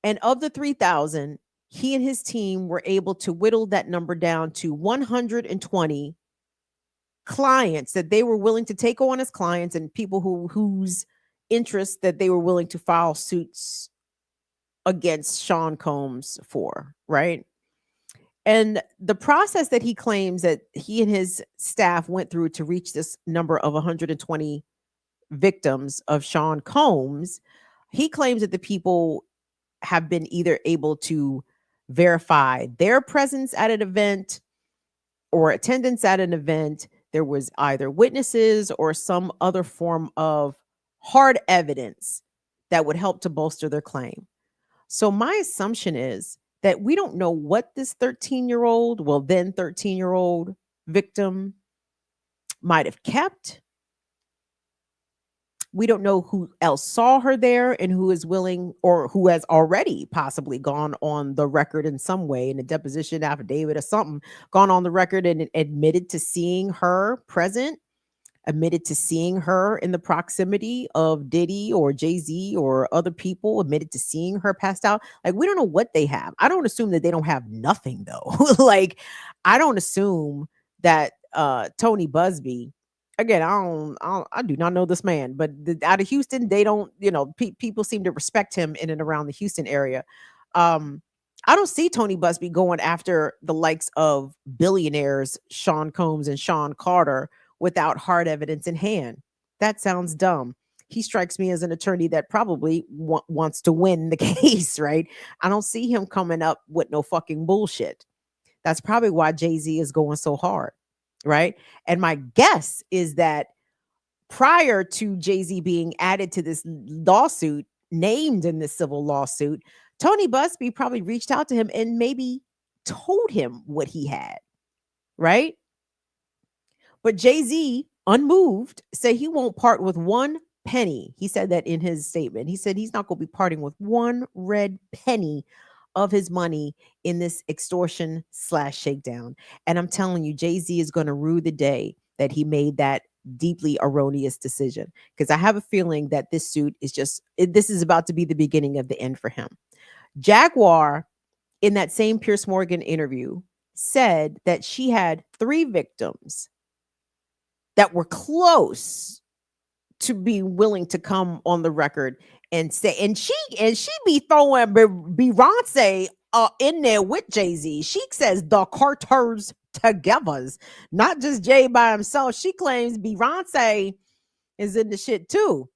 And of the 3,000, he and his team were able to whittle that number down to 120 clients that they were willing to take on as clients, and people whose interest that they were willing to file suits against Sean Combs for, right? And the process that he claims that he and his staff went through to reach this number of 120 victims of Sean Combs, he claims that the people have been either able to verify their presence at an event or attendance at an event. There was either witnesses or some other form of hard evidence that would help to bolster their claim. So my assumption is that we don't know what this 13-year-old, well, then 13-year-old victim might have kept. We don't know who else saw her there and who is willing, or who has already possibly gone on the record in some way, in a deposition affidavit or something, gone on the record and admitted to seeing her present, admitted to seeing her in the proximity of Diddy or Jay-Z or other people, admitted to seeing her passed out. Like, we don't know what they have. I don't assume that they don't have nothing, though. Like, I don't assume that Tony Busby again, I do not know this man, but out of Houston, they don't, people seem to respect him in and around the Houston area. I don't see Tony Busby going after the likes of billionaires Sean Combs and Sean Carter without hard evidence in hand. That sounds dumb. He strikes me as an attorney that probably wants to win the case, right? I don't see him coming up with no fucking bullshit. That's probably why Jay-Z is going so hard, right? And my guess is that prior to Jay-Z being added to this lawsuit, named in this civil lawsuit, Tony Busby probably reached out to him and maybe told him what he had, right? But Jay-Z, unmoved, said he won't part with one penny. He said that in his statement. He said he's not going to be parting with one red penny of his money in this extortion / shakedown. And I'm telling you, Jay-Z is going to rue the day that he made that deeply erroneous decision, because I have a feeling that this suit is this is about to be the beginning of the end for him. Jaguar, in that same Pierce Morgan interview, said that she had 3 victims that were close to be willing to come on the record and say, and she be throwing Beyonce in there with Jay-Z. She says the Carters togethers, not just Jay by himself. She claims Beyonce is in the shit too.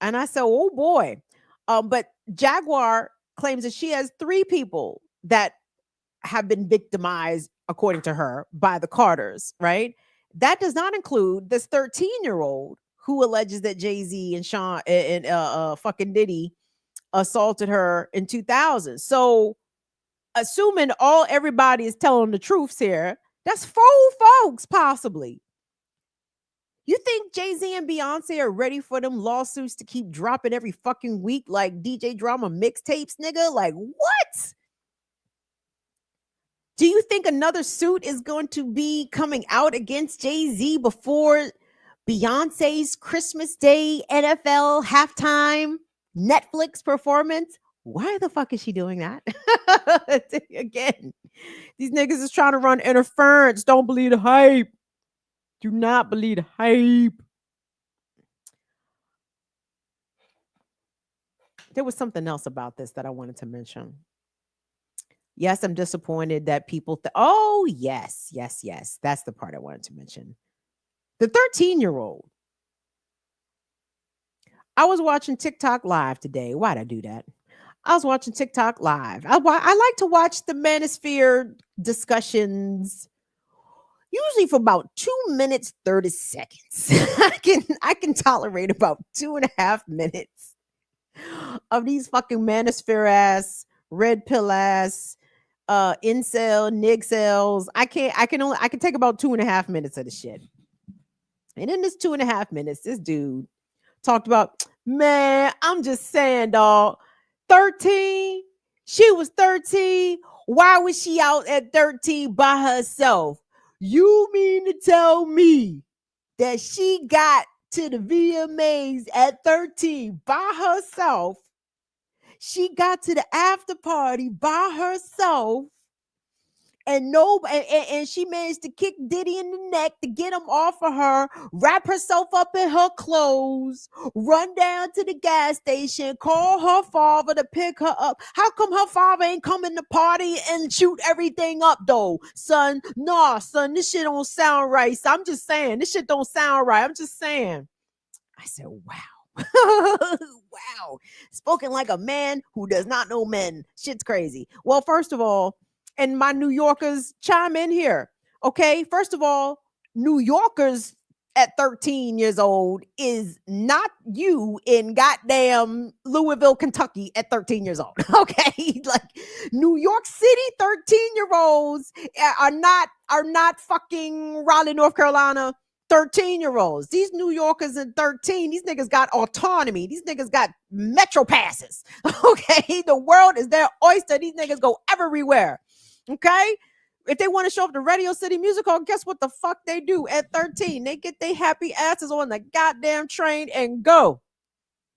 And I said, oh boy. But Jaguar claims that she has 3 people that have been victimized, according to her, by the Carters, right? That does not include this 13-year-old who alleges that Jay-Z and Sean and fucking Diddy assaulted her in 2000. So, assuming everybody is telling the truths here, that's 4 folks possibly. You think Jay-Z and Beyonce are ready for them lawsuits to keep dropping every fucking week like DJ Drama mixtapes, nigga? Like, what? Do you think another suit is going to be coming out against Jay-Z before Beyonce's Christmas Day NFL halftime Netflix performance? Why the fuck is she doing that? Again, these niggas is trying to run interference. Don't believe the hype. Do not believe the hype. There was something else about this that I wanted to mention. Yes, I'm disappointed that people oh, yes. That's the part I wanted to mention. The 13-year-old. I was watching TikTok live today. Why'd I do that? I was watching TikTok live. I like to watch the Manosphere discussions, usually for about 2 minutes, 30 seconds. I can tolerate about 2.5 minutes of these fucking Manosphere ass, red pill ass, incel, nigcels. I can take about 2.5 minutes of the shit. And in this 2.5 minutes, this dude talked about, man, I'm just saying, dog, 13, she was 13. Why was she out at 13 by herself? You mean to tell me that she got to the VMAs at 13 by herself? She got to the after party by herself, and she managed to kick Diddy in the neck to get him off of her, wrap herself up in her clothes, run down to the gas station, call her father to pick her up. How come her father ain't coming to party and shoot everything up though? Son, nah, son, this shit don't sound right. So I'm just saying, this shit don't sound right. I'm just saying. I said, wow. Wow. Spoken like a man who does not know men. Shit's crazy. Well, first of all, and my New Yorkers chime in here. Okay. First of all, New Yorkers at 13 years old is not you in goddamn Louisville, Kentucky at 13 years old. Okay. Like New York City 13-year-olds are not fucking Raleigh, North Carolina 13-year-olds. These New Yorkers at 13, these niggas got autonomy. These niggas got metro passes. Okay. The world is their oyster. These niggas go everywhere. Okay. If they want to show up to Radio City Music Hall, guess what the fuck they do at 13? They get their happy asses on the goddamn train and go.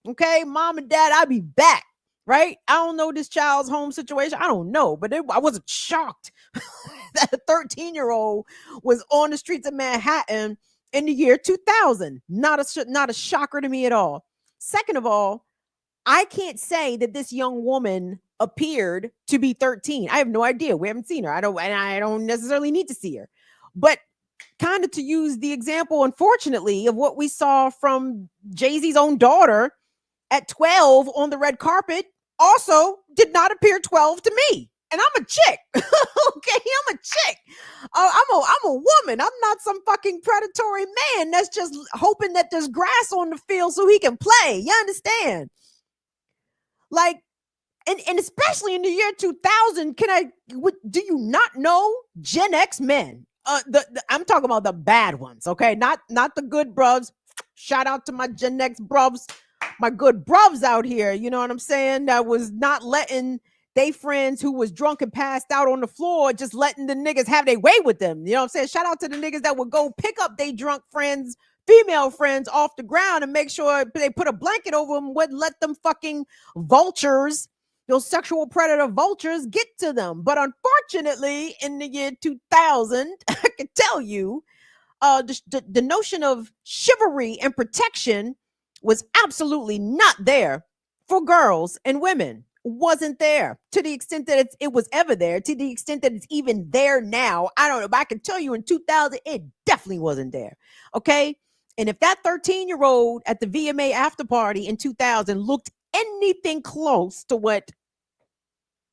Okay. Mom and dad, I'll be back. Right. I don't know this child's home situation. I don't know, but I wasn't shocked that a 13-year-old was on the streets of Manhattan in the year 2000. Not a shocker to me at all. Second of all, I can't say that this young woman appeared to be 13. I have no idea. We haven't seen her. I don't necessarily need to see her. But kind of to use the example, unfortunately, of what we saw from Jay-Z's own daughter at 12 on the red carpet, also did not appear 12 to me. And I'm a chick. Okay, I'm a chick. I'm a woman. I'm not some fucking predatory man that's just hoping that there's grass on the field so he can play. You understand? Like, and especially in the year 2000, do you not know Gen X men? I'm talking about the bad ones, okay? Not the good bruvs. Shout out to my Gen X bruvs, my good bruvs out here. You know what I'm saying? That was not letting they friends who was drunk and passed out on the floor, just letting the niggas have their way with them. You know what I'm saying? Shout out to the niggas that would go pick up they drunk friends, female friends off the ground and make sure they put a blanket over them, wouldn't let them fucking vultures, those sexual predator vultures, get to them. But unfortunately, in the year 2000, I can tell you, the notion of chivalry and protection was absolutely not there for girls and women. Wasn't there to the extent that it was ever there, to the extent that it's even there now. I don't know, but I can tell you in 2000, it definitely wasn't there. Okay. And if that 13-year-old at the VMA after party in 2000 looked anything close to what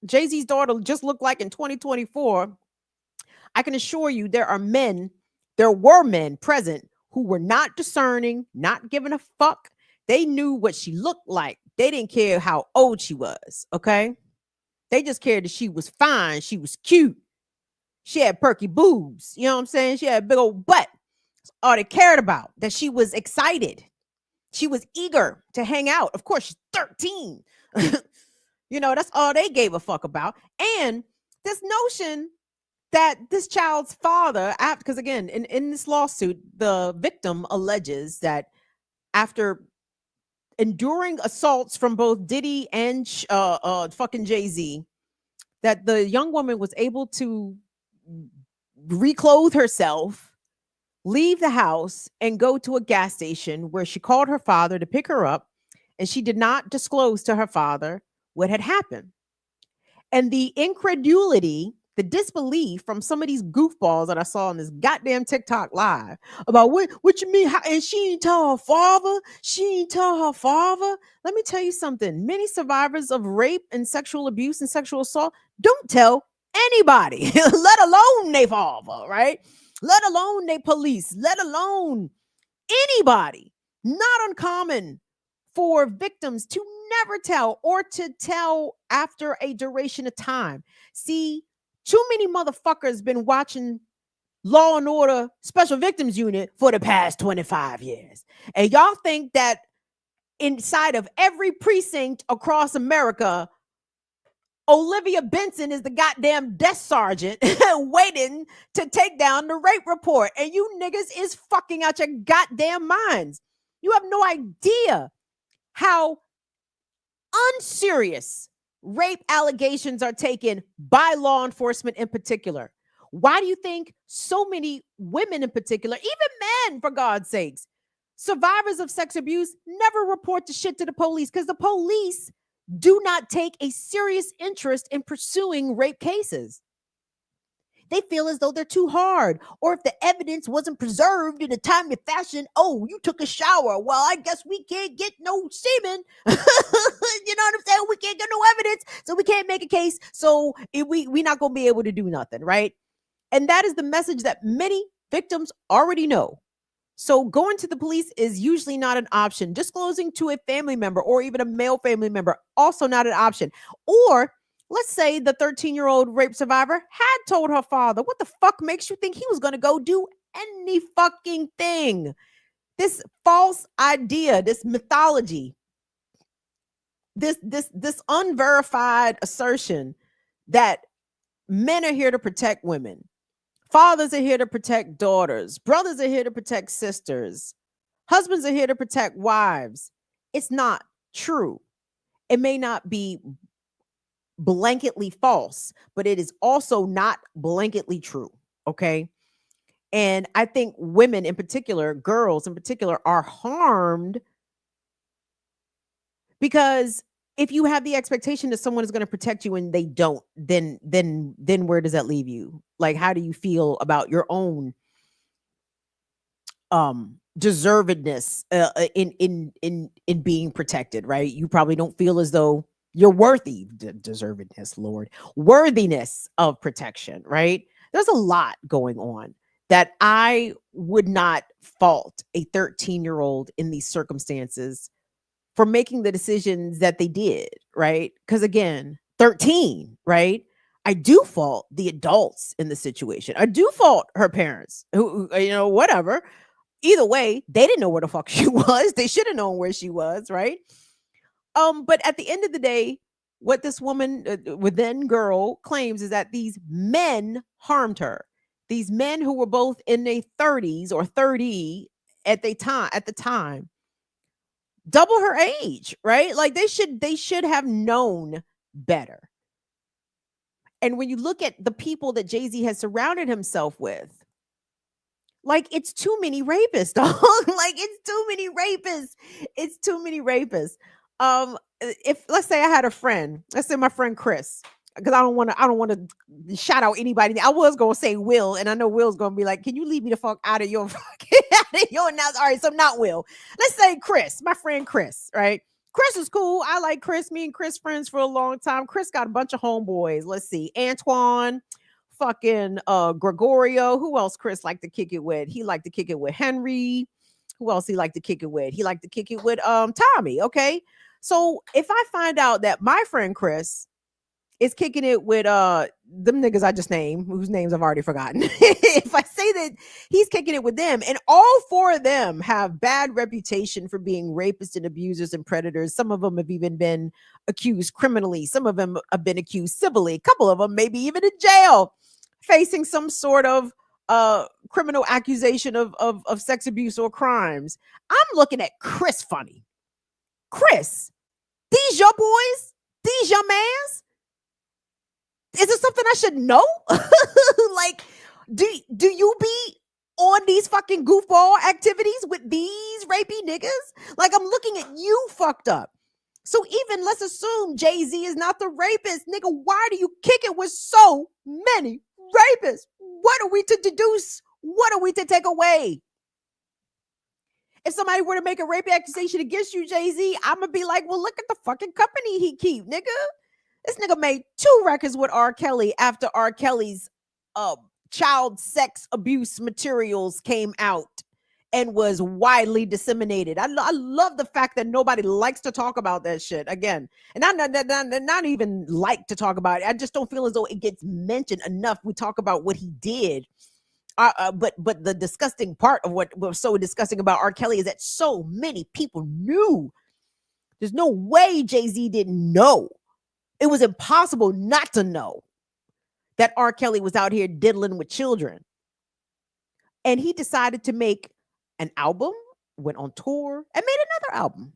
Jay-Z's daughter just looked like in 2024, I can assure you there were men present who were not discerning, not giving a fuck. They knew what she looked like. They didn't care how old she was, okay? They just cared that she was fine. She was cute. She had perky boobs. You know what I'm saying? She had a big old butt. That's all they cared about, that she was excited. She was eager to hang out. Of course, she's 13. You know, that's all they gave a fuck about. And this notion that this child's father, because again, in this lawsuit, the victim alleges that after enduring assaults from both Diddy and fucking Jay-Z, that the young woman was able to reclothe herself, leave the house, and go to a gas station where she called her father to pick her up, and she did not disclose to her father what had happened. And the incredulity, the disbelief from some of these goofballs that I saw on this goddamn TikTok live about what you mean? And she ain't tell her father. She ain't tell her father. Let me tell you something. Many survivors of rape and sexual abuse and sexual assault don't tell anybody, let alone they father, right? Let alone they police, let alone anybody. Not uncommon for victims to never tell, or to tell after a duration of time. See, too many motherfuckers been watching Law and Order Special Victims Unit for the past 25 years. And y'all think that inside of every precinct across America, Olivia Benson is the goddamn desk sergeant waiting to take down the rape report. And you niggas is fucking out your goddamn minds. You have no idea how unserious rape allegations are taken by law enforcement in particular. Why do you think so many women in particular, even men, for God's sakes, survivors of sex abuse, never report the shit to the police? Because the police do not take a serious interest in pursuing rape cases. They feel as though they're too hard, or if the evidence wasn't preserved in a timely fashion, oh, you took a shower. Well, I guess we can't get no semen. You know what I'm saying? We can't get no evidence, so we can't make a case. So we're not going to be able to do nothing, right? And that is the message that many victims already know. So going to the police is usually not an option. Disclosing to a family member or even a male family member, also not an option. Or let's say the 13-year-old rape survivor had told her father. What the fuck makes you think he was going to go do any fucking thing? This false idea, this mythology, this unverified assertion that men are here to protect women. Fathers are here to protect daughters. Brothers are here to protect sisters. Husbands are here to protect wives. It's not true. It may not be blanketly false, but it is also not blanketly true. Okay. And I think women in particular, girls in particular, are harmed because if you have the expectation that someone is going to protect you and they don't, then where does that leave you? Like, how do you feel about your own deservedness in being protected, right? You probably don't feel as though you're worthy, deservedness, Lord, worthiness of protection, right? There's a lot going on that I would not fault a 13-year-old in these circumstances for making the decisions that they did, right? Because again, 13, right? I do fault the adults in the situation. I do fault her parents, who whatever. Either way, they didn't know where the fuck she was. They should have known where she was, right? But at the end of the day, what this woman, within girl, claims is that these men harmed her. These men who were both in their 30s or 30 at the time, double her age, right? Like they should have known better. And when you look at the people that Jay-Z has surrounded himself with, like it's too many rapists, dog. Like it's too many rapists. It's too many rapists. If let's say I had a friend, let's say my friend Chris, because I don't want to shout out anybody. I was gonna say Will, and I know Will's gonna be like, "Can you leave me the fuck out of your announcement?" All right, so not Will. Let's say Chris, my friend Chris, right? Chris is cool. I like Chris. Me and Chris friends for a long time. Chris got a bunch of homeboys. Let's see, Antoine, fucking Gregorio. Who else Chris liked to kick it with? He liked to kick it with Henry. Who else he liked to kick it with? He liked to kick it with Tommy. Okay. So if I find out that my friend Chris is kicking it with them niggas I just named, whose names I've already forgotten. If I say that he's kicking it with them, and all four of them have bad reputation for being rapists and abusers and predators. Some of them have even been accused criminally. Some of them have been accused civilly. A couple of them maybe even in jail, facing some sort of criminal accusation of sex abuse or crimes. I'm looking at Chris funny. Chris, these your boys? These your mans? Is it something I should know? Like, do you be on these fucking goofball activities with these rapey niggas? Like, I'm looking at you fucked up. So even let's assume Jay-Z is not the rapist. Nigga, why do you kick it with so many rapists? What are we to deduce? What are we to take away? If somebody were to make a rape accusation against you, Jay-Z, I'm going to be like, well, look at the fucking company he keep, nigga. This nigga made 2 records with R. Kelly after R. Kelly's child sex abuse materials came out and was widely disseminated. I love the fact that nobody likes to talk about that shit again. And not even like to talk about it. I just don't feel as though it gets mentioned enough. We talk about what he did. But the disgusting part of what was so disgusting about R. Kelly is that so many people knew. There's no way Jay-Z didn't know. It was impossible not to know that R. Kelly was out here diddling with children. And he decided to make an album, went on tour, and made another album.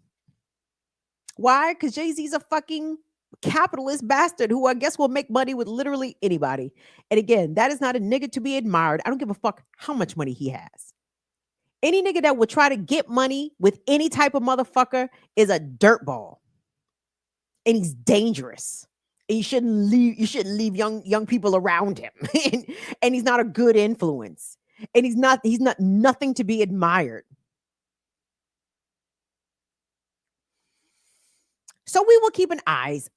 Why? Because Jay-Z's a fucking capitalist bastard who I guess will make money with literally anybody. And again, that is not a nigga to be admired. I don't give a fuck how much money he has. Any nigga that would try to get money with any type of motherfucker is a dirtball. And he's dangerous. And you shouldn't leave young people around him. And he's not a good influence. And he's not nothing to be admired. So we will keep an eyes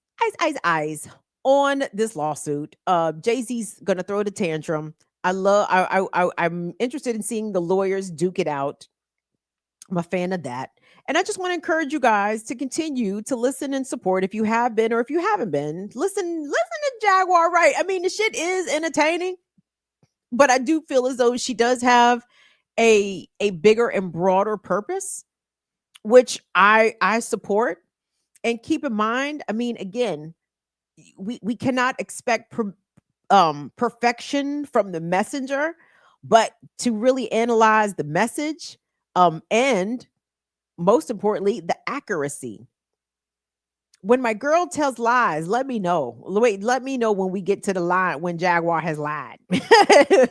on this lawsuit. Jay-Z's gonna throw the tantrum. I'm interested in seeing the lawyers duke it out. I'm a fan of that. And I just want to encourage you guys to continue to listen and support if you have been or if you haven't been. Listen to Jaguar Wright. I mean, the shit is entertaining, but I do feel as though she does have a bigger and broader purpose, which I support. And keep in mind, I mean, again, we cannot expect perfection from the messenger, but to really analyze the message, and most importantly, the accuracy. When my girl tells lies, let me know. Let me know when we get to the line when Jaguar has lied.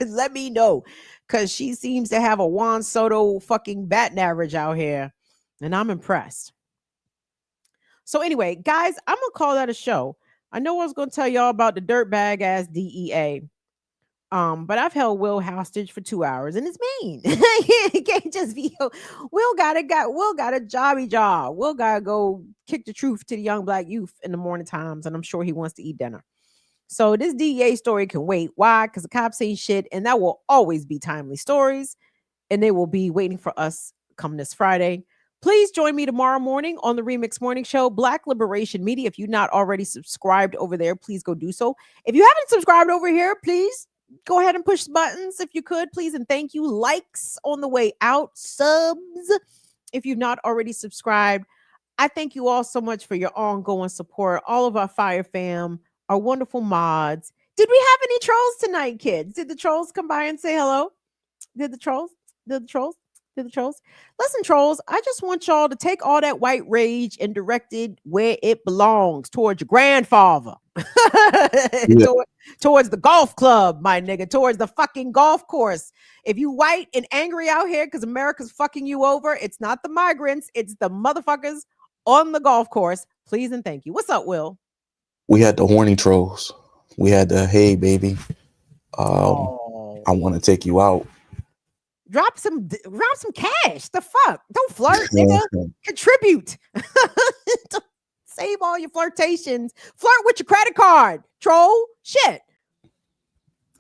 Let me know. because she seems to have a Juan Soto fucking batting average out here. And I'm impressed. So anyway, guys, I'm going to call that a show. I know I was going to tell y'all about the dirtbag ass DEA. But I've held Will hostage for 2 hours, and it's mean. It can't just be Will got a jobby job. Will gotta go kick the truth to the young black youth in the morning times, and I'm sure he wants to eat dinner. So this DEA story can wait. Why? Because the cops ain't shit, and that will always be timely stories, and they will be waiting for us come this Friday. Please join me tomorrow morning on the Remix Morning Show, Black Liberation Media. If you're not already subscribed over there, please go do so. If you haven't subscribed over here, please go ahead and push the buttons if you could, please. And thank you. Likes on the way out. Subs if you've not already subscribed. I thank you all so much for your ongoing support. All of our Fire fam, our wonderful mods. Did we have any trolls tonight, kids? Did the trolls come by and say hello? Did the trolls? Listen, trolls, I just want y'all to take all that white rage and direct it where it belongs, towards your grandfather. Yeah. Towards the golf club, my nigga, towards the fucking golf course. If you white and angry out here because America's fucking you over, it's not the migrants, it's the motherfuckers on the golf course. Please and thank you. What's up, Will? We had the horny trolls. We had the hey baby. I want to take you out. Drop some cash. The fuck? Don't flirt, nigga. Contribute. Save all your flirtations. Flirt with your credit card. Troll. Shit.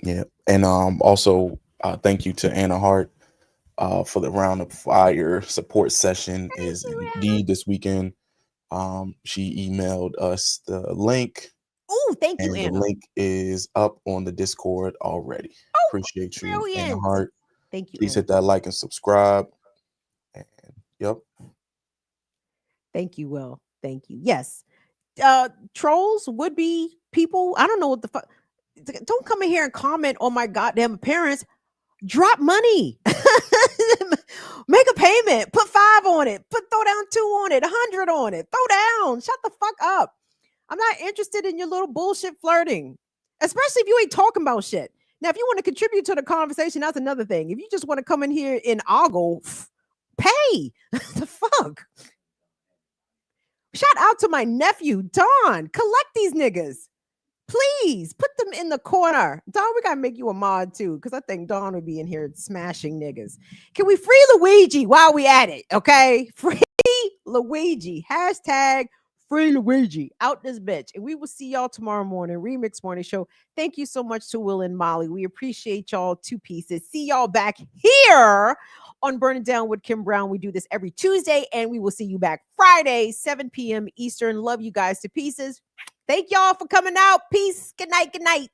Yeah. And also thank you to Anna Hart for the Round of Fire support session is indeed this weekend. She emailed us the link. Oh, thank you, and Anna. The link is up on the Discord already. Appreciate you, brilliant. Anna Hart. Thank you. Please Anna. hit that like and subscribe. And yep. Thank you, Will. Thank you. Yes. Trolls would be people. I don't know what the fuck. Don't come in here and comment on my goddamn appearance. Drop money. Make a payment. Put 5 on it. Throw down 2 on it. 100 on it. Throw down. Shut the fuck up. I'm not interested in your little bullshit flirting, especially if you ain't talking about shit. Now, if you want to contribute to the conversation, that's another thing. If you just want to come in here and ogle, pay. The fuck? Shout out to my nephew, Don. Collect these niggas. Please put them in the corner. Don, we got to make you a mod too, because I think Don would be in here smashing niggas. Can we free Luigi while we at it? Okay? Free Luigi. Hashtag free Luigi. Out this bitch. And we will see y'all tomorrow morning. Remix Morning Show. Thank you so much to Will and Molly. We appreciate y'all 2 pieces. See y'all back here on Burn It Down with Kim Brown. We do this every Tuesday, and we will see you back Friday, 7 p.m. Eastern. Love you guys to pieces. Thank y'all for coming out. Peace. Good night. Good night.